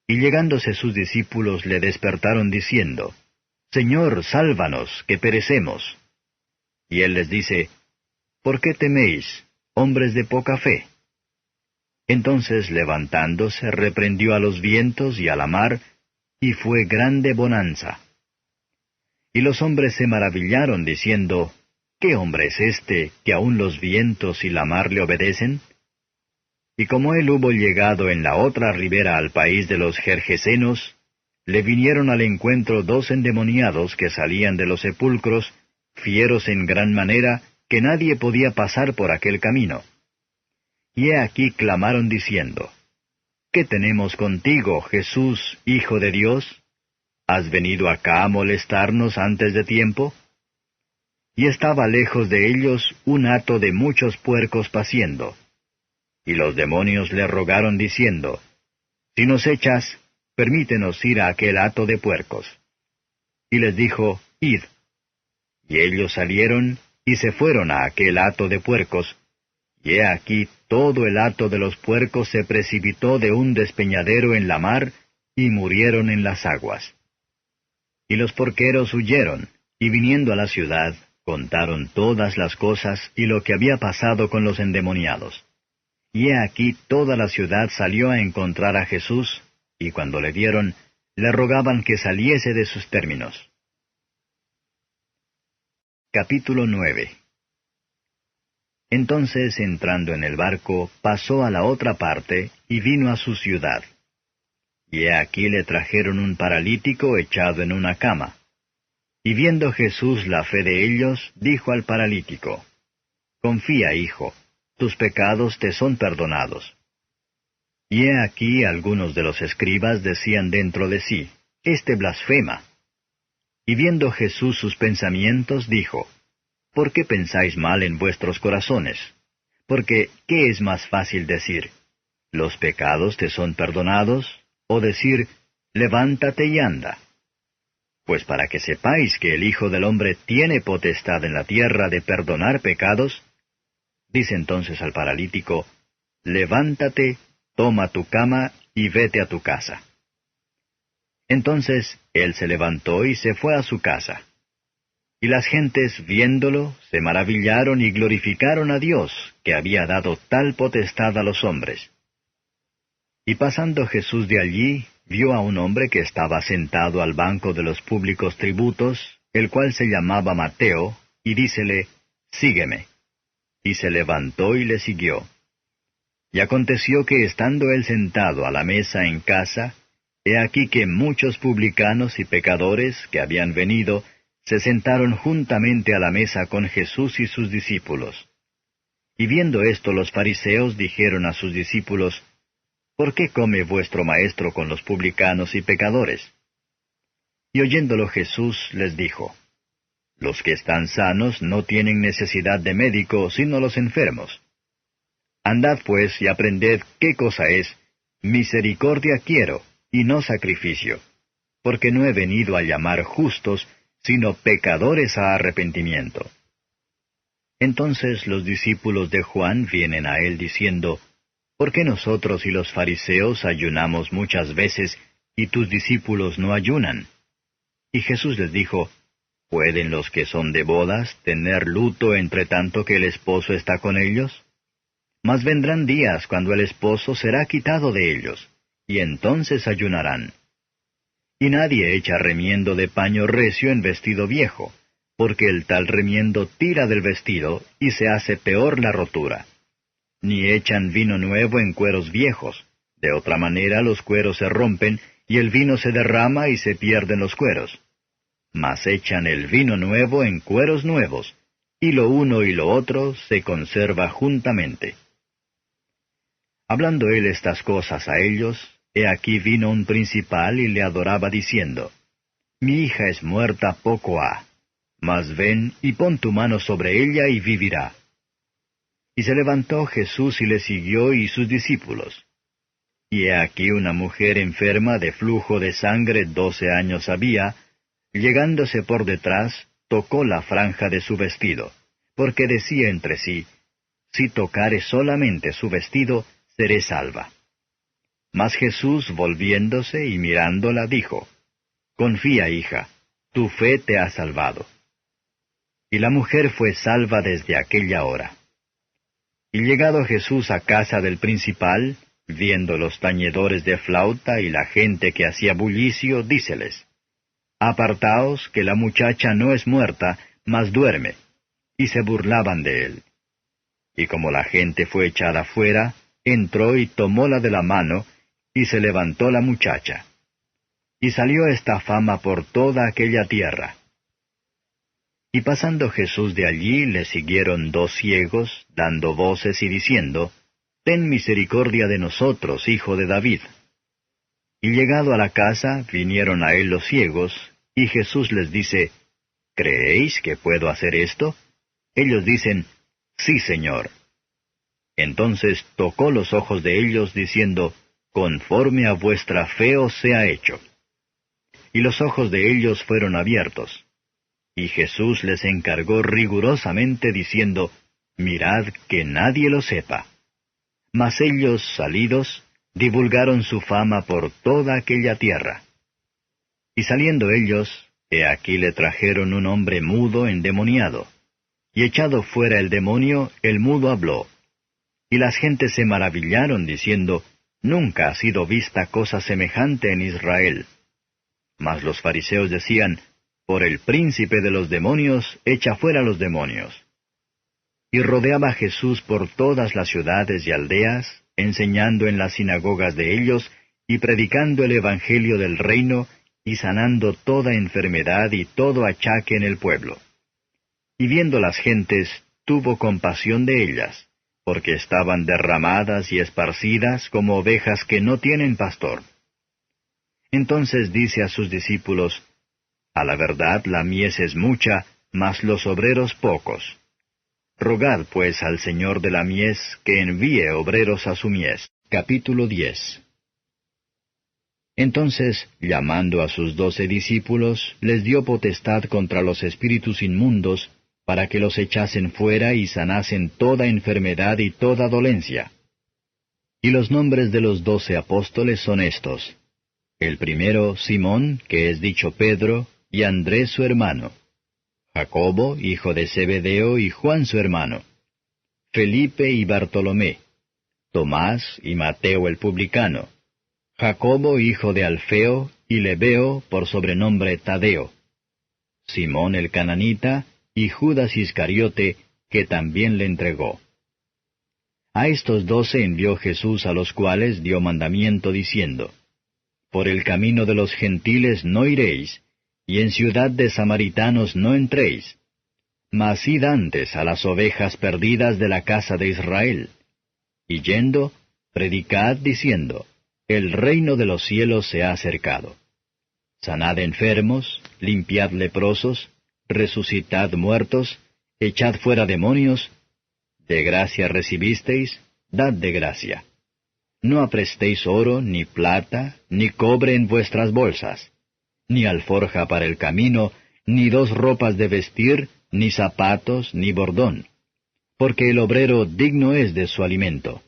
Y llegándose sus discípulos le despertaron diciendo, Señor, sálvanos, que perecemos. Y él les dice, ¿Por qué teméis, hombres de poca fe? Entonces levantándose reprendió a los vientos y a la mar, y fue grande bonanza. Y los hombres se maravillaron diciendo, ¿Qué hombre es este, que aun los vientos y la mar le obedecen? Y como él hubo llegado en la otra ribera al país de los Gergesenos, le vinieron al encuentro 2 endemoniados que salían de los sepulcros, fieros en gran manera, que nadie podía pasar por aquel camino. Y he aquí clamaron diciendo, ¿Qué tenemos contigo, Jesús, Hijo de Dios? ¿Has venido acá a molestarnos antes de tiempo? Y estaba lejos de ellos un hato de muchos puercos paciendo. Y los demonios le rogaron diciendo, Si nos echas, permítenos ir a aquel hato de puercos. Y les dijo, Id. Y ellos salieron, y se fueron a aquel hato de puercos, y he aquí todo el hato de los puercos se precipitó de un despeñadero en la mar, y murieron en las aguas. Y los porqueros huyeron, y viniendo a la ciudad, contaron todas las cosas y lo que había pasado con los endemoniados. Y he aquí toda la ciudad salió a encontrar a Jesús, y cuando le vieron, le rogaban que saliese de sus términos. Capítulo 9. Entonces, entrando en el barco, pasó a la otra parte, y vino a su ciudad. Y he aquí le trajeron un paralítico echado en una cama. Y viendo Jesús la fe de ellos, dijo al paralítico, Confía, hijo, tus pecados te son perdonados. Y he aquí algunos de los escribas decían dentro de sí, Este blasfema. Y viendo Jesús sus pensamientos, dijo, ¿Por qué pensáis mal en vuestros corazones? Porque, ¿qué es más fácil decir? ¿Los pecados te son perdonados? O decir, levántate y anda. Pues para que sepáis que el Hijo del Hombre tiene potestad en la tierra de perdonar pecados, dice entonces al paralítico, levántate, toma tu cama y vete a tu casa. Entonces él se levantó y se fue a su casa. Y las gentes, viéndolo, se maravillaron y glorificaron a Dios, que había dado tal potestad a los hombres. Y pasando Jesús de allí, vio a un hombre que estaba sentado al banco de los públicos tributos, el cual se llamaba Mateo, y dícele, sígueme. Y se levantó y le siguió. Y aconteció que estando él sentado a la mesa en casa, he aquí que muchos publicanos y pecadores que habían venido, se sentaron juntamente a la mesa con Jesús y sus discípulos. Y viendo esto los fariseos dijeron a sus discípulos, ¿por qué come vuestro maestro con los publicanos y pecadores? Y oyéndolo Jesús les dijo, los que están sanos no tienen necesidad de médico, sino los enfermos. Andad pues y aprended qué cosa es, misericordia quiero, y no sacrificio, porque no he venido a llamar justos, sino pecadores a arrepentimiento. Entonces los discípulos de Juan vienen a él diciendo, ¿por qué nosotros y los fariseos ayunamos muchas veces, y tus discípulos no ayunan? Y Jesús les dijo, ¿pueden los que son de bodas tener luto entre tanto que el esposo está con ellos? Mas vendrán días cuando el esposo será quitado de ellos, y entonces ayunarán. Y nadie echa remiendo de paño recio en vestido viejo, porque el tal remiendo tira del vestido, y se hace peor la rotura. Ni echan vino nuevo en cueros viejos, de otra manera los cueros se rompen, y el vino se derrama y se pierden los cueros. Mas echan el vino nuevo en cueros nuevos, y lo uno y lo otro se conserva juntamente. Hablando él estas cosas a ellos, he aquí vino un principal y le adoraba diciendo, mi hija es muerta poco ha, mas ven y pon tu mano sobre ella y vivirá. Y se levantó Jesús y le siguió y sus discípulos. Y he aquí una mujer enferma de flujo de sangre 12 años había, llegándose por detrás, tocó la franja de su vestido, porque decía entre sí, si tocare solamente su vestido, seré salva. Mas Jesús, volviéndose y mirándola, dijo, confía, hija, tu fe te ha salvado. Y la mujer fue salva desde aquella hora. Y llegado Jesús a casa del principal, viendo los tañedores de flauta y la gente que hacía bullicio, díceles, apartaos, que la muchacha no es muerta, mas duerme. Y se burlaban de él. Y como la gente fue echada fuera, entró y tomóla de la mano, y se levantó la muchacha. Y salió esta fama por toda aquella tierra. Y pasando Jesús de allí, le siguieron 2 ciegos, dando voces y diciendo, ten misericordia de nosotros, hijo de David. Y llegado a la casa, vinieron a él los ciegos, y Jesús les dice, ¿creéis que puedo hacer esto? Ellos dicen, sí, Señor. Entonces tocó los ojos de ellos, diciendo, conforme a vuestra fe os sea hecho. Y los ojos de ellos fueron abiertos. Y Jesús les encargó rigurosamente, diciendo, mirad que nadie lo sepa. Mas ellos, salidos, divulgaron su fama por toda aquella tierra. Y saliendo ellos, he aquí le trajeron un hombre mudo endemoniado. Y echado fuera el demonio, el mudo habló. Y las gentes se maravillaron, diciendo, nunca ha sido vista cosa semejante en Israel. Mas los fariseos decían, por el príncipe de los demonios, echa fuera los demonios. Y rodeaba Jesús por todas las ciudades y aldeas, enseñando en las sinagogas de ellos, y predicando el evangelio del reino, y sanando toda enfermedad y todo achaque en el pueblo. Y viendo las gentes, tuvo compasión de ellas, porque estaban derramadas y esparcidas como ovejas que no tienen pastor. Entonces dice a sus discípulos, a la verdad la mies es mucha, mas los obreros pocos. Rogad pues al Señor de la mies que envíe obreros a su mies. Capítulo 10. Entonces, llamando a sus 12 discípulos, les dio potestad contra los espíritus inmundos, para que los echasen fuera y sanasen toda enfermedad y toda dolencia. Y los nombres de los 12 apóstoles son estos: el primero, Simón, que es dicho Pedro, y Andrés su hermano; Jacobo, hijo de Zebedeo, y Juan su hermano; Felipe y Bartolomé; Tomás y Mateo el publicano; Jacobo, hijo de Alfeo, y Lebeo, por sobrenombre Tadeo; Simón el cananita, y Judas Iscariote, que también le entregó. A estos 12 envió Jesús, a los cuales dio mandamiento diciendo: Por el camino de los gentiles no iréis, y en ciudad de samaritanos no entréis, mas id antes a las ovejas perdidas de la casa de Israel. Y yendo, predicad diciendo: El reino de los cielos se ha acercado. Sanad enfermos, limpiad leprosos, resucitad muertos, echad fuera demonios. De gracia recibisteis, dad de gracia. No aprestéis oro, ni plata, ni cobre en vuestras bolsas, ni alforja para el camino, ni 2 ropas de vestir, ni zapatos, ni bordón, porque el obrero digno es de su alimento.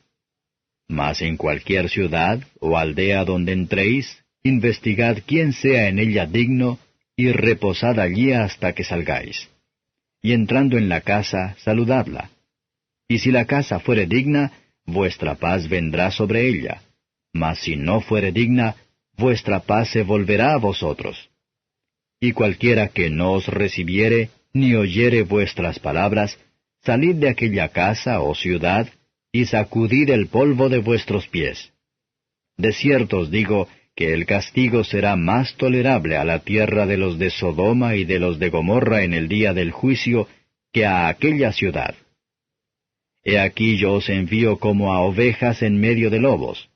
Mas en cualquier ciudad o aldea donde entréis, investigad quién sea en ella digno, y reposad allí hasta que salgáis. Y entrando en la casa, saludadla. Y si la casa fuere digna, vuestra paz vendrá sobre ella; mas si no fuere digna, vuestra paz se volverá a vosotros. Y cualquiera que no os recibiere, ni oyere vuestras palabras, salid de aquella casa o ciudad, y sacudid el polvo de vuestros pies. De cierto os digo que el castigo será más tolerable a la tierra de los de Sodoma y de los de Gomorra en el día del juicio, que a aquella ciudad. He aquí yo os envío como a ovejas en medio de lobos.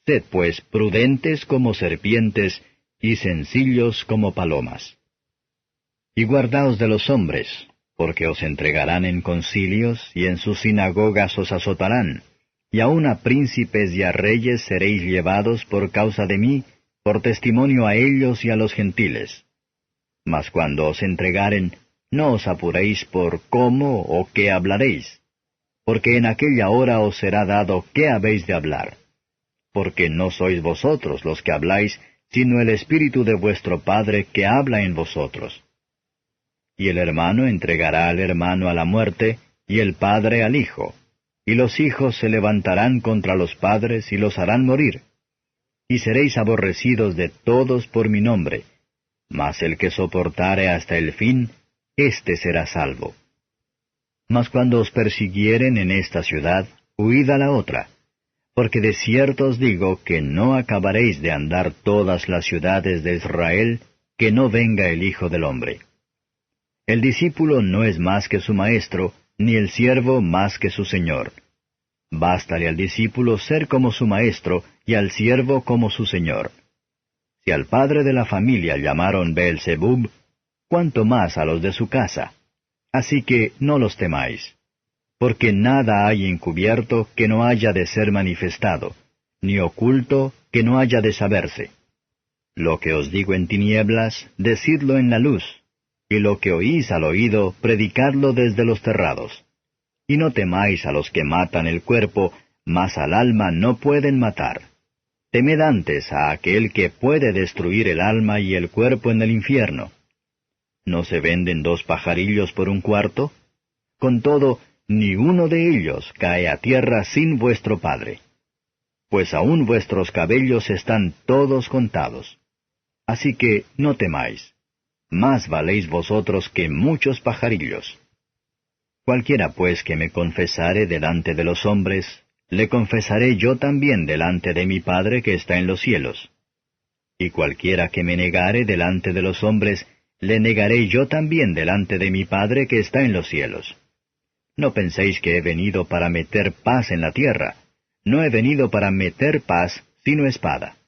Sed pues prudentes como serpientes, y sencillos como palomas. Y guardaos de los hombres, porque os entregarán en concilios, y en sus sinagogas os azotarán, y aun a príncipes y a reyes seréis llevados por causa de mí, por testimonio a ellos y a los gentiles. Mas cuando os entregaren, no os apuréis por cómo o qué hablaréis, porque en aquella hora os será dado qué habéis de hablar, porque no sois vosotros los que habláis, sino el Espíritu de vuestro Padre que habla en vosotros. Y el hermano entregará al hermano a la muerte, y el padre al hijo, y los hijos se levantarán contra los padres y los harán morir. Y seréis aborrecidos de todos por mi nombre, mas el que soportare hasta el fin, éste será salvo. Mas cuando os persiguieren en esta ciudad, huid a la otra, porque de cierto os digo que no acabaréis de andar todas las ciudades de Israel, que no venga el Hijo del Hombre. El discípulo no es más que su maestro, ni el siervo más que su señor. Bástale al discípulo ser como su maestro, y al siervo como su señor. Si al padre de la familia llamaron Beelzebub, cuánto más a los de su casa. Así que no los temáis. Porque nada hay encubierto que no haya de ser manifestado, ni oculto que no haya de saberse. Lo que os digo en tinieblas, decidlo en la luz, y lo que oís al oído, predicadlo desde los terrados. Y no temáis a los que matan el cuerpo, mas al alma no pueden matar. Temed antes a aquel que puede destruir el alma y el cuerpo en el infierno. ¿No se venden 2 pajarillos por un cuarto? Con todo, ni uno de ellos cae a tierra sin vuestro Padre. Pues aún vuestros cabellos están todos contados. Así que no temáis. Más valéis vosotros que muchos pajarillos. Cualquiera pues que me confesare delante de los hombres, le confesaré yo también delante de mi Padre que está en los cielos. Y cualquiera que me negare delante de los hombres, le negaré yo también delante de mi Padre que está en los cielos. No penséis que he venido para meter paz en la tierra. No he venido para meter paz, sino espada.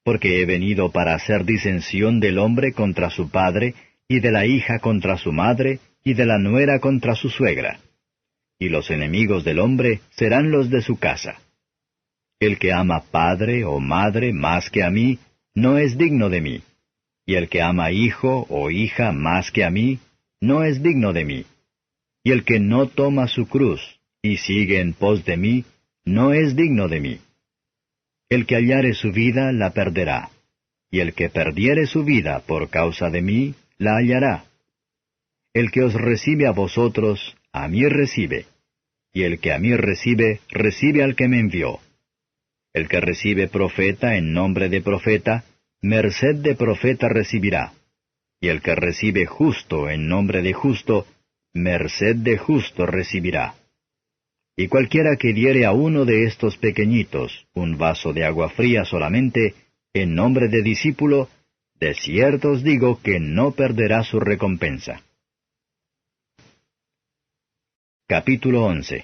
Porque he venido para hacer disensión del hombre contra su padre, y de la hija contra su madre, y de la nuera contra su suegra. Y los enemigos del hombre serán los de su casa. El que ama padre o madre más que a mí, no es digno de mí. Y el que ama hijo o hija más que a mí, no es digno de mí. Y el que no toma su cruz y sigue en pos de mí, no es digno de mí. El que hallare su vida, la perderá. Y el que perdiere su vida por causa de mí, la hallará. El que os recibe a vosotros, a mí recibe. Y el que a mí recibe, recibe al que me envió. El que recibe profeta en nombre de profeta, merced de profeta recibirá. Y el que recibe justo en nombre de justo, merced de justo recibirá. Y cualquiera que diere a uno de estos pequeñitos un vaso de agua fría solamente, en nombre de discípulo, de cierto os digo que no perderá su recompensa. Capítulo 11.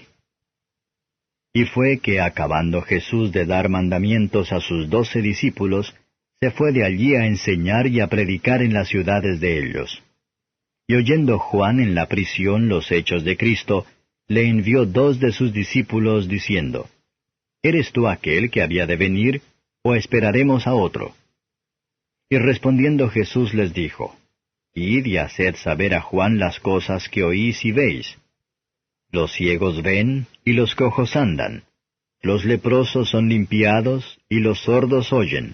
Y fue que acabando Jesús de dar mandamientos a sus 12 discípulos, se fue de allí a enseñar y a predicar en las ciudades de ellos. Y oyendo Juan en la prisión los hechos de Cristo, le envió 2 de sus discípulos, diciendo, ¿Eres tú aquel que había de venir, o esperaremos a otro? Y respondiendo Jesús les dijo, Id y haced saber a Juan las cosas que oís y veis. Los ciegos ven, y los cojos andan. Los leprosos son limpiados, y los sordos oyen.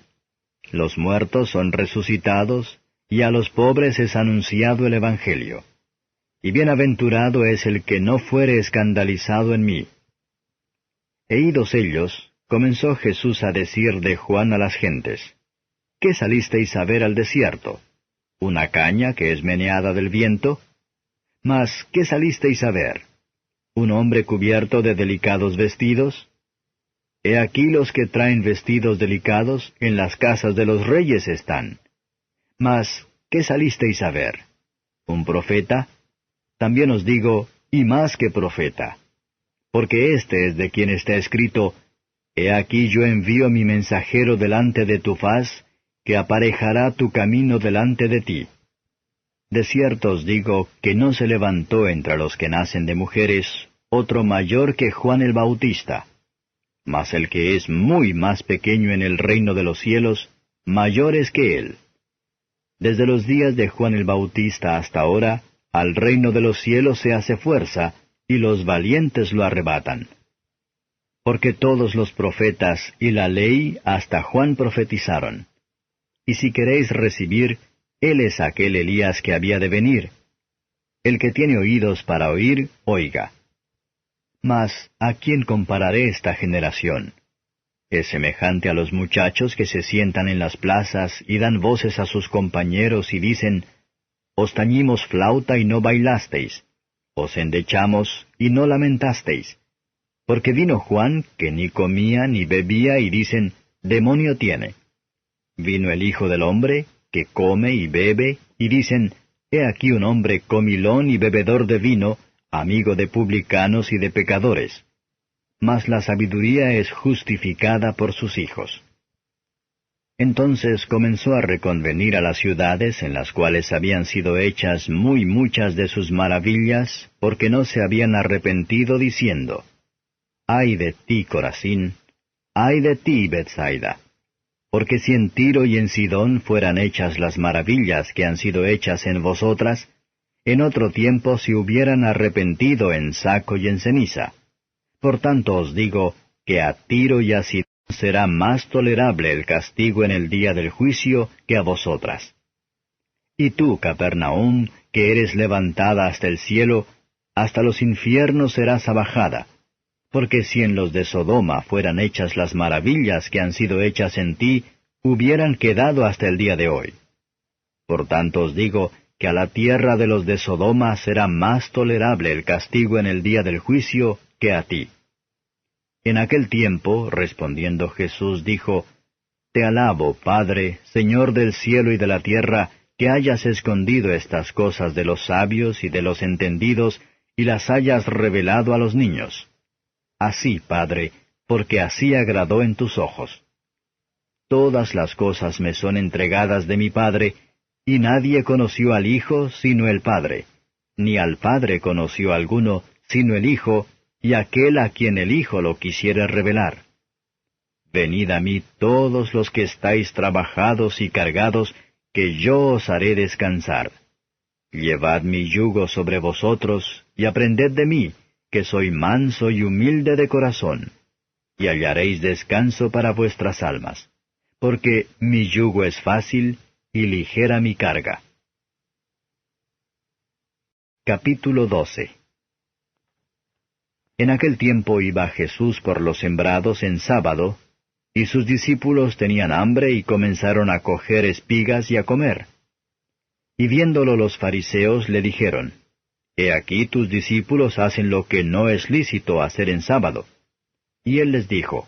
Los muertos son resucitados, y a los pobres es anunciado el Evangelio. Y bienaventurado es el que no fuere escandalizado en mí. E idos ellos, comenzó Jesús a decir de Juan a las gentes, ¿Qué salisteis a ver al desierto? ¿Una caña que es meneada del viento? Mas, ¿qué salisteis a ver? ¿Un hombre cubierto de delicados vestidos? He aquí los que traen vestidos delicados en las casas de los reyes están. Mas, ¿qué salisteis a ver? ¿Un profeta? También os digo, y más que profeta. Porque este es de quien está escrito, He aquí yo envío mi mensajero delante de tu faz, que aparejará tu camino delante de ti. De cierto os digo que no se levantó entre los que nacen de mujeres otro mayor que Juan el Bautista. Mas el que es muy más pequeño en el reino de los cielos, mayor es que él. Desde los días de Juan el Bautista hasta ahora, al reino de los cielos se hace fuerza, y los valientes lo arrebatan. Porque todos los profetas y la ley hasta Juan profetizaron. Y si queréis recibir, él es aquel Elías que había de venir. El que tiene oídos para oír, oiga. Mas, ¿a quién compararé esta generación? Es semejante a los muchachos que se sientan en las plazas y dan voces a sus compañeros y dicen, Os tañimos flauta y no bailasteis, os endechamos y no lamentasteis. Porque vino Juan, que ni comía ni bebía, y dicen, Demonio tiene. Vino el Hijo del Hombre, que come y bebe, y dicen, He aquí un hombre comilón y bebedor de vino, amigo de publicanos y de pecadores. Mas la sabiduría es justificada por sus hijos. Entonces comenzó a reconvenir a las ciudades en las cuales habían sido hechas muy muchas de sus maravillas, porque no se habían arrepentido, diciendo, Ay de ti, Corazín, ay de ti, Betsaida. Porque si en Tiro y en Sidón fueran hechas las maravillas que han sido hechas en vosotras, en otro tiempo se hubieran arrepentido en saco y en ceniza. Por tanto os digo que a Tiro y a Sidón será más tolerable el castigo en el día del juicio que a vosotras. Y tú, Capernaum, que eres levantada hasta el cielo, hasta los infiernos serás abajada. Porque si en los de Sodoma fueran hechas las maravillas que han sido hechas en ti, hubieran quedado hasta el día de hoy. Por tanto os digo que a la tierra de los de Sodoma será más tolerable el castigo en el día del juicio que a ti. En aquel tiempo, respondiendo Jesús, dijo, Te alabo, Padre, Señor del cielo y de la tierra, que hayas escondido estas cosas de los sabios y de los entendidos, y las hayas revelado a los niños. Así, Padre, porque así agradó en tus ojos. Todas las cosas me son entregadas de mi Padre, y nadie conoció al Hijo sino el Padre, ni al Padre conoció alguno sino el Hijo, y aquel a quien el Hijo lo quisiere revelar. Venid a mí todos los que estáis trabajados y cargados, que yo os haré descansar. Llevad mi yugo sobre vosotros, y aprended de mí, que soy manso y humilde de corazón, y hallaréis descanso para vuestras almas, porque mi yugo es fácil y ligera mi carga. Capítulo 12. En aquel tiempo iba Jesús por los sembrados en sábado, y sus discípulos tenían hambre y comenzaron a coger espigas y a comer. Y viéndolo los fariseos le dijeron, He aquí tus discípulos hacen lo que no es lícito hacer en sábado. Y él les dijo,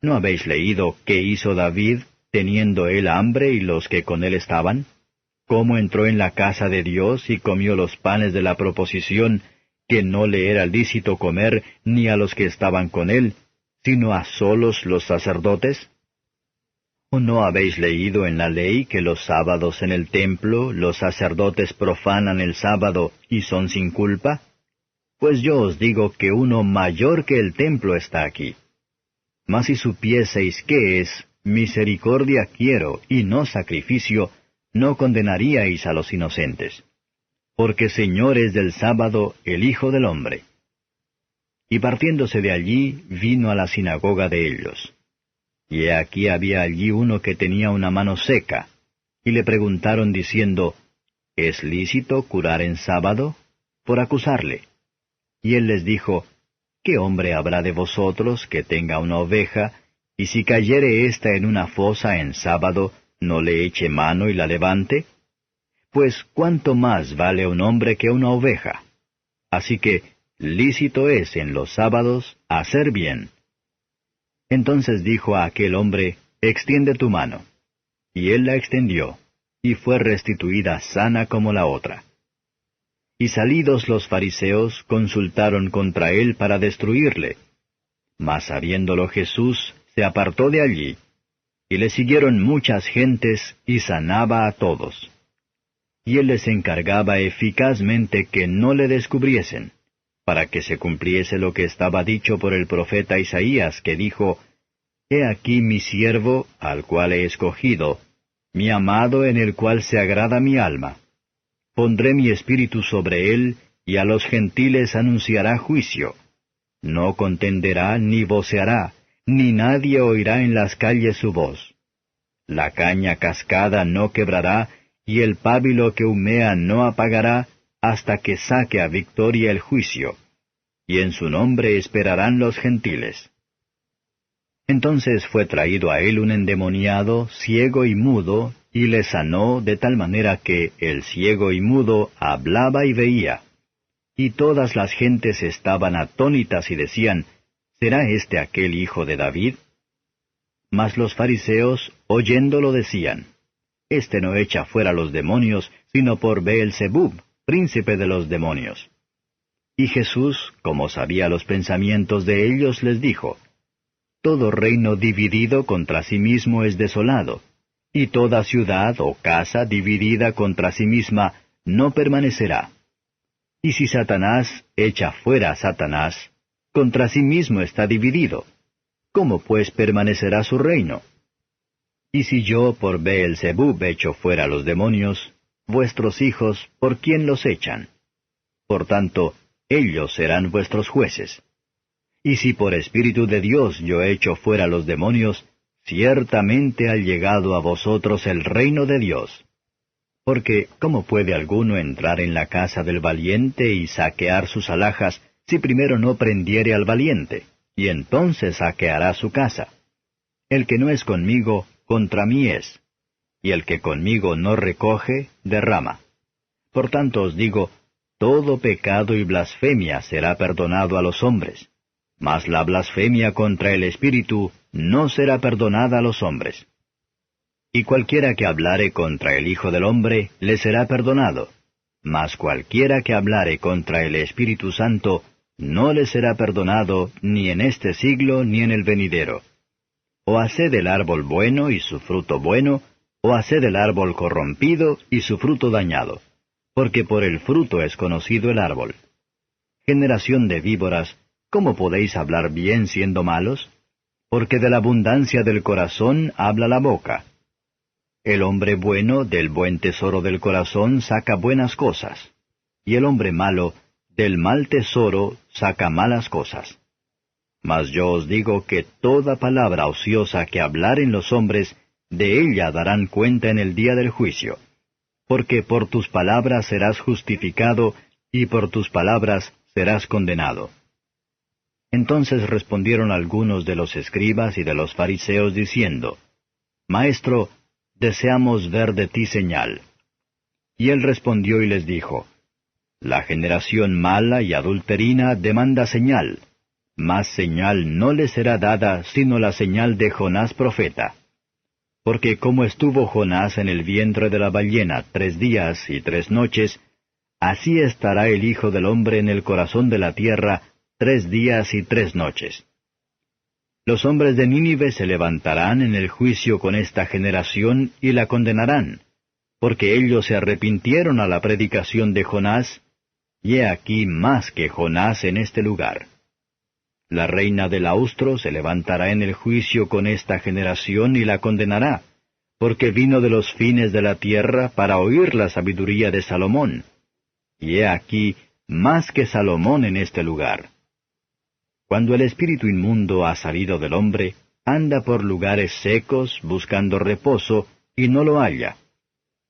¿No habéis leído qué hizo David, teniendo él hambre y los que con él estaban? ¿Cómo entró en la casa de Dios y comió los panes de la proposición, que no le era lícito comer ni a los que estaban con él, sino a solos los sacerdotes? ¿O no habéis leído en la ley que los sábados en el templo los sacerdotes profanan el sábado y son sin culpa? Pues yo os digo que uno mayor que el templo está aquí. Mas si supieseis qué es, misericordia quiero y no sacrificio, no condenaríais a los inocentes. Porque Señor es del sábado el Hijo del Hombre. Y partiéndose de allí, vino a la sinagoga de ellos. Y he aquí había allí uno que tenía una mano seca, y le preguntaron diciendo, ¿Es lícito curar en sábado? Por acusarle. Y él les dijo, ¿Qué hombre habrá de vosotros que tenga una oveja, y si cayere ésta en una fosa en sábado, no le eche mano y la levante? Pues ¿cuánto más vale un hombre que una oveja? Así que lícito es en los sábados hacer bien. Entonces dijo a aquel hombre, Extiende tu mano. Y él la extendió, y fue restituida sana como la otra. Y salidos los fariseos, consultaron contra él para destruirle. Mas sabiéndolo Jesús, se apartó de allí, y le siguieron muchas gentes, y sanaba a todos. Y él les encargaba eficazmente que no le descubriesen, para que se cumpliese lo que estaba dicho por el profeta Isaías, que dijo, He aquí mi siervo, al cual he escogido, mi amado en el cual se agrada mi alma. Pondré mi espíritu sobre él, y a los gentiles anunciará juicio. No contenderá ni voceará, ni nadie oirá en las calles su voz. La caña cascada no quebrará, y el pábilo que humea no apagará, hasta que saque a victoria el juicio. Y en su nombre esperarán los gentiles. Entonces fue traído a él un endemoniado, ciego y mudo, y le sanó de tal manera que el ciego y mudo hablaba y veía. Y todas las gentes estaban atónitas y decían, ¿Será este aquel hijo de David? Mas los fariseos, oyéndolo, decían, Este no echa fuera los demonios, sino por Beelzebub, príncipe de los demonios. Y Jesús, como sabía los pensamientos de ellos, les dijo, Todo reino dividido contra sí mismo es desolado, y toda ciudad o casa dividida contra sí misma no permanecerá. Y si Satanás echa fuera a Satanás, contra sí mismo está dividido. ¿Cómo pues permanecerá su reino? Y si yo por Beelzebub echo fuera los demonios, vuestros hijos, ¿por quién los echan? Por tanto, ellos serán vuestros jueces. Y si por Espíritu de Dios yo echo fuera los demonios, ciertamente ha llegado a vosotros el reino de Dios. Porque, ¿cómo puede alguno entrar en la casa del valiente y saquear sus alhajas, si primero no prendiere al valiente? Y entonces saqueará su casa. El que no es conmigo, contra mí es. Y el que conmigo no recoge, derrama. Por tanto os digo, todo pecado y blasfemia será perdonado a los hombres. Mas la blasfemia contra el Espíritu no será perdonada a los hombres. Y cualquiera que hablare contra el Hijo del Hombre, le será perdonado. Mas cualquiera que hablare contra el Espíritu Santo, no le será perdonado ni en este siglo ni en el venidero. O haced el árbol bueno y su fruto bueno, o haced el árbol corrompido y su fruto dañado. Porque por el fruto es conocido el árbol. Generación de víboras, ¿cómo podéis hablar bien siendo malos? porque de la abundancia del corazón habla la boca. El hombre bueno del buen tesoro del corazón saca buenas cosas, y el hombre malo del mal tesoro saca malas cosas. Mas yo os digo que toda palabra ociosa que hablaren los hombres, de ella darán cuenta en el día del juicio, porque por tus palabras serás justificado, y por tus palabras serás condenado. Entonces respondieron algunos de los escribas y de los fariseos diciendo, Maestro, deseamos ver de ti señal. Y él respondió y les dijo, La generación mala y adulterina demanda señal, mas señal no le será dada sino la señal de Jonás profeta. Porque como estuvo Jonás en el vientre de la ballena 3 días y 3 noches, así estará el Hijo del Hombre en el corazón de la tierra 3 días y 3 noches. Los hombres de Nínive se levantarán en el juicio con esta generación y la condenarán, porque ellos se arrepintieron a la predicación de Jonás, y he aquí más que Jonás en este lugar. La reina del austro se levantará en el juicio con esta generación y la condenará, porque vino de los fines de la tierra para oír la sabiduría de Salomón. Y he aquí más que Salomón en este lugar. Cuando el espíritu inmundo ha salido del hombre, anda por lugares secos buscando reposo, y no lo halla.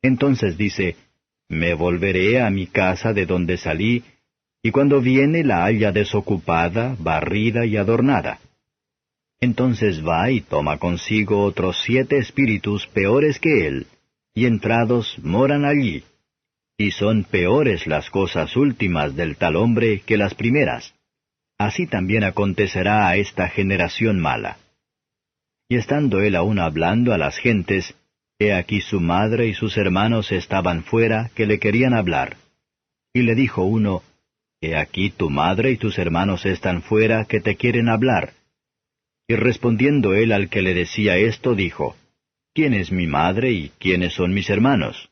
Entonces dice, Me volveré a mi casa de donde salí, y cuando viene la halla desocupada, barrida y adornada. Entonces va y toma consigo otros 7 espíritus peores que él, y entrados moran allí. Y son peores las cosas últimas del tal hombre que las primeras. Así también acontecerá a esta generación mala. Y estando él aún hablando a las gentes, he aquí su madre y sus hermanos estaban fuera, que le querían hablar. Y le dijo uno, He aquí tu madre y tus hermanos están fuera, que te quieren hablar. Y respondiendo él al que le decía esto, dijo, ¿Quién es mi madre y quiénes son mis hermanos?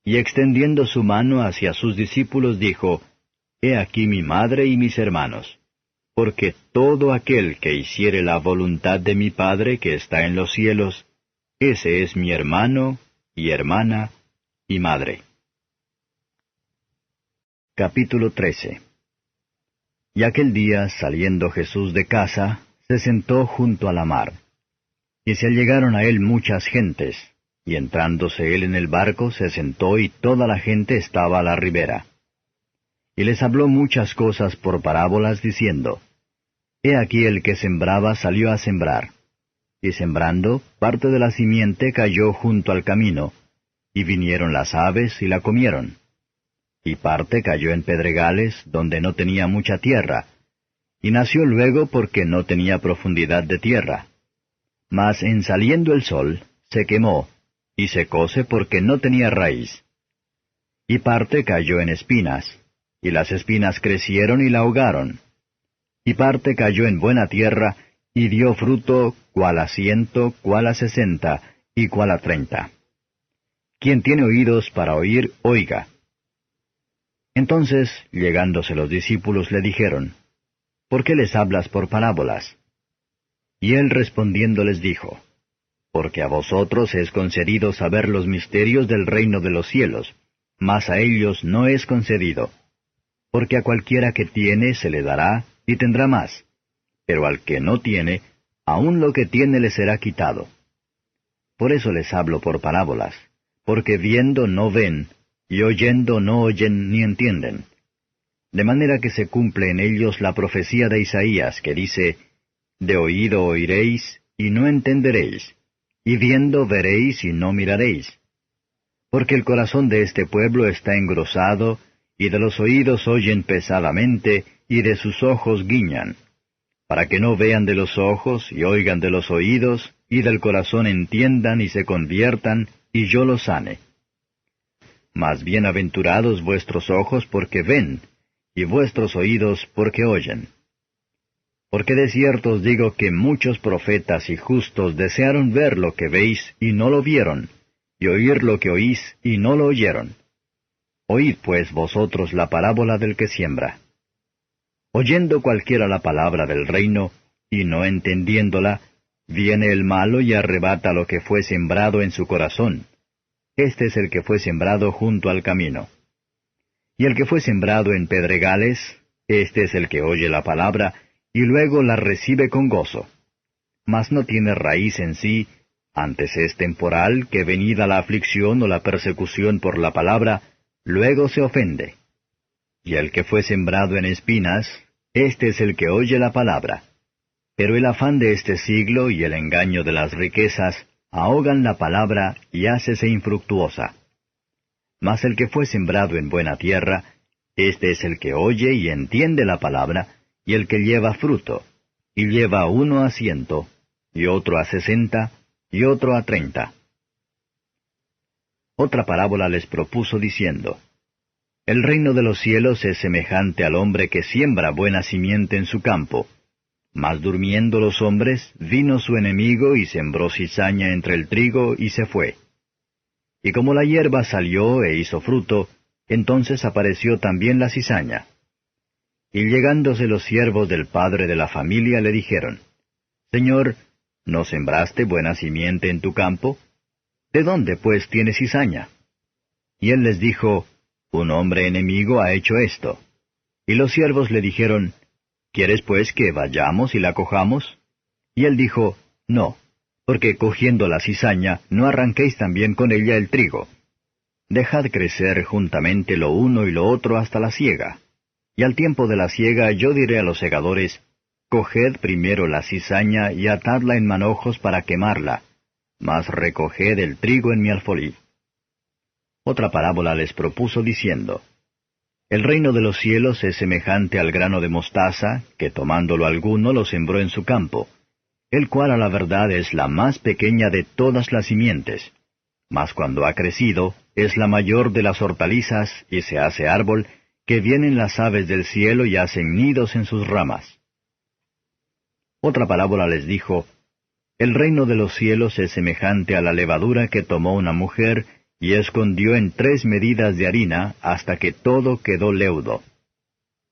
Y extendiendo su mano hacia sus discípulos, dijo, He aquí mi madre y mis hermanos, porque todo aquel que hiciere la voluntad de mi Padre que está en los cielos, ese es mi hermano, y hermana, y madre. Capítulo 13. Y aquel día, saliendo Jesús de casa, se sentó junto a la mar. Y se allegaron a él muchas gentes, y entrándose él en el barco, se sentó y toda la gente estaba a la ribera. Y les habló muchas cosas por parábolas, diciendo, He aquí el que sembraba salió a sembrar. Y sembrando, parte de la simiente cayó junto al camino, y vinieron las aves y la comieron. Y parte cayó en pedregales, donde no tenía mucha tierra, y nació luego porque no tenía profundidad de tierra. Mas en saliendo el sol, se quemó, y secóse porque no tenía raíz. Y parte cayó en espinas, y las espinas crecieron y la ahogaron. Y parte cayó en buena tierra, y dio fruto, cuál a 100, cuál a 60, y cuál a 30. Quien tiene oídos para oír, oiga. Entonces, llegándose los discípulos, le dijeron, ¿Por qué les hablas por parábolas? Y él respondiendo les dijo, Porque a vosotros es concedido saber los misterios del reino de los cielos, mas a ellos no es concedido. Porque a cualquiera que tiene se le dará, y tendrá más, pero al que no tiene, aun lo que tiene le será quitado. Por eso les hablo por parábolas, porque viendo no ven, y oyendo no oyen ni entienden. De manera que se cumple en ellos la profecía de Isaías, que dice, De oído oiréis, y no entenderéis, y viendo veréis, y no miraréis. Porque el corazón de este pueblo está engrosado, y de los oídos oyen pesadamente, y de sus ojos guiñan, para que no vean de los ojos, y oigan de los oídos, y del corazón entiendan y se conviertan, y yo los sane. Mas bienaventurados vuestros ojos porque ven, y vuestros oídos porque oyen. Porque de cierto os digo que muchos profetas y justos desearon ver lo que veis, y no lo vieron, y oír lo que oís, y no lo oyeron. Oíd pues vosotros la parábola del que siembra. Oyendo cualquiera la palabra del reino, y no entendiéndola, viene el malo y arrebata lo que fue sembrado en su corazón. Este es el que fue sembrado junto al camino. Y el que fue sembrado en pedregales, este es el que oye la palabra, y luego la recibe con gozo. Mas no tiene raíz en sí, antes es temporal, que venida la aflicción o la persecución por la palabra, luego se ofende. Y el que fue sembrado en espinas, este es el que oye la palabra. Pero el afán de este siglo y el engaño de las riquezas ahogan la palabra y hácese infructuosa. Mas el que fue sembrado en buena tierra, este es el que oye y entiende la palabra, y el que lleva fruto, y lleva uno a 100, y otro a 60, y otro a 30. Otra parábola les propuso diciendo, El reino de los cielos es semejante al hombre que siembra buena simiente en su campo. Mas durmiendo los hombres, vino su enemigo y sembró cizaña entre el trigo y se fue. Y como la hierba salió e hizo fruto, entonces apareció también la cizaña. Y llegándose los siervos del padre de la familia le dijeron, Señor, ¿no sembraste buena simiente en tu campo? ¿De dónde pues tienes cizaña? Y él les dijo, Un hombre enemigo ha hecho esto. Y los siervos le dijeron, ¿Quieres pues que vayamos y la cojamos? Y él dijo, No, porque cogiendo la cizaña, no arranquéis también con ella el trigo. Dejad crecer juntamente lo uno y lo otro hasta la siega. Y al tiempo de la siega yo diré a los segadores, Coged primero la cizaña y atadla en manojos para quemarla, mas recoged el trigo en mi alfolí. Otra parábola les propuso diciendo, El reino de los cielos es semejante al grano de mostaza, que tomándolo alguno lo sembró en su campo, el cual a la verdad es la más pequeña de todas las simientes, mas cuando ha crecido, es la mayor de las hortalizas y se hace árbol, que vienen las aves del cielo y hacen nidos en sus ramas. Otra parábola les dijo, El reino de los cielos es semejante a la levadura que tomó una mujer y escondió en 3 medidas de harina hasta que todo quedó leudo.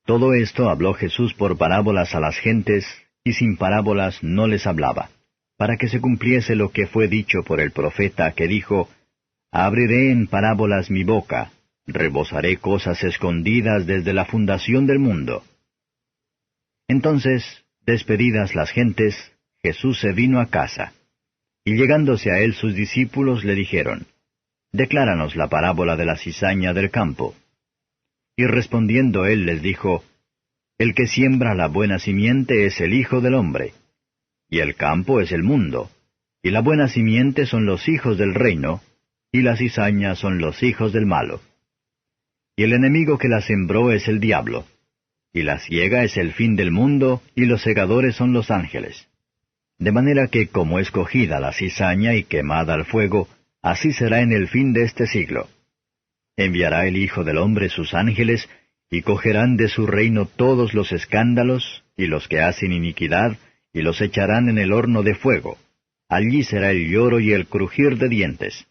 Todo esto habló Jesús por parábolas a las gentes, y sin parábolas no les hablaba, para que se cumpliese lo que fue dicho por el profeta que dijo, Abriré en parábolas mi boca, rebosaré cosas escondidas desde la fundación del mundo. Entonces, despedidas las gentes, Jesús se vino a casa. Y llegándose a él sus discípulos le dijeron, Decláranos la parábola de la cizaña del campo. Y respondiendo él les dijo, El que siembra la buena simiente es el Hijo del hombre, y el campo es el mundo, y la buena simiente son los hijos del reino, y la cizaña son los hijos del malo. Y el enemigo que la sembró es el diablo, y la siega es el fin del mundo, y los segadores son los ángeles. De manera que como es cogida la cizaña y quemada al fuego, así será en el fin de este siglo. Enviará el Hijo del hombre sus ángeles, y cogerán de su reino todos los escándalos, y los que hacen iniquidad, y los echarán en el horno de fuego. Allí será el lloro y el crujir de dientes.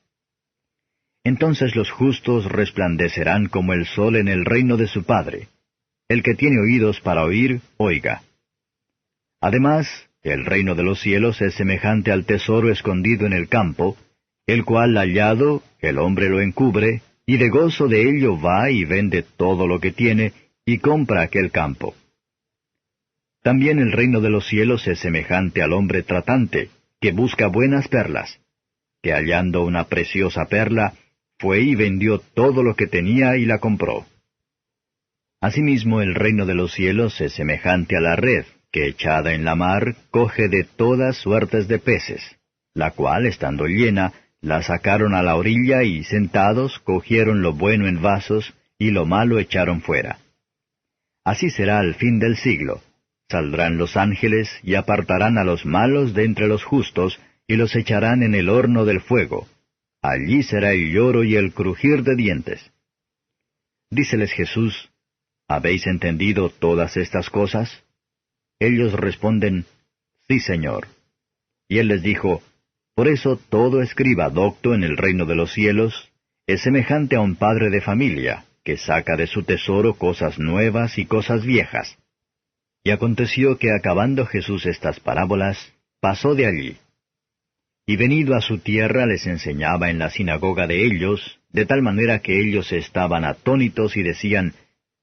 Entonces los justos resplandecerán como el sol en el reino de su Padre. El que tiene oídos para oír, oiga. Además, el reino de los cielos es semejante al tesoro escondido en el campo, el cual hallado, el hombre lo encubre, y de gozo de ello va y vende todo lo que tiene, y compra aquel campo. También el reino de los cielos es semejante al hombre tratante, que busca buenas perlas, que hallando una preciosa perla, fue y vendió todo lo que tenía y la compró. Asimismo el reino de los cielos es semejante a la red, que echada en la mar, coge de todas suertes de peces, la cual, estando llena, la sacaron a la orilla y, sentados, cogieron lo bueno en vasos, y lo malo echaron fuera. Así será al fin del siglo. Saldrán los ángeles, y apartarán a los malos de entre los justos, y los echarán en el horno del fuego. Allí será el lloro y el crujir de dientes. Díceles Jesús, ¿habéis entendido todas estas cosas? Ellos responden, Sí, Señor. Y él les dijo, Por eso todo escriba docto en el reino de los cielos es semejante a un padre de familia, que saca de su tesoro cosas nuevas y cosas viejas. Y aconteció que acabando Jesús estas parábolas, pasó de allí. Y venido a su tierra les enseñaba en la sinagoga de ellos, de tal manera que ellos estaban atónitos y decían,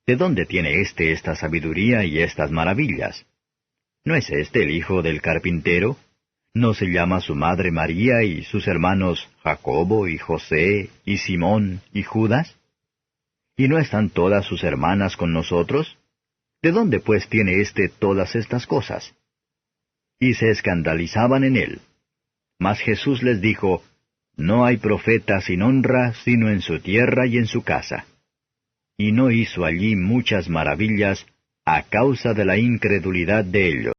¿de dónde tiene esta sabiduría y estas maravillas? ¿No es este el hijo del carpintero? ¿No se llama su madre María y sus hermanos Jacobo y José y Simón y Judas? ¿Y no están todas sus hermanas con nosotros? ¿De dónde pues tiene todas estas cosas? Y se escandalizaban en él. Mas Jesús les dijo, No hay profeta sin honra sino en su tierra y en su casa. Y no hizo allí muchas maravillas a causa de la incredulidad de ellos.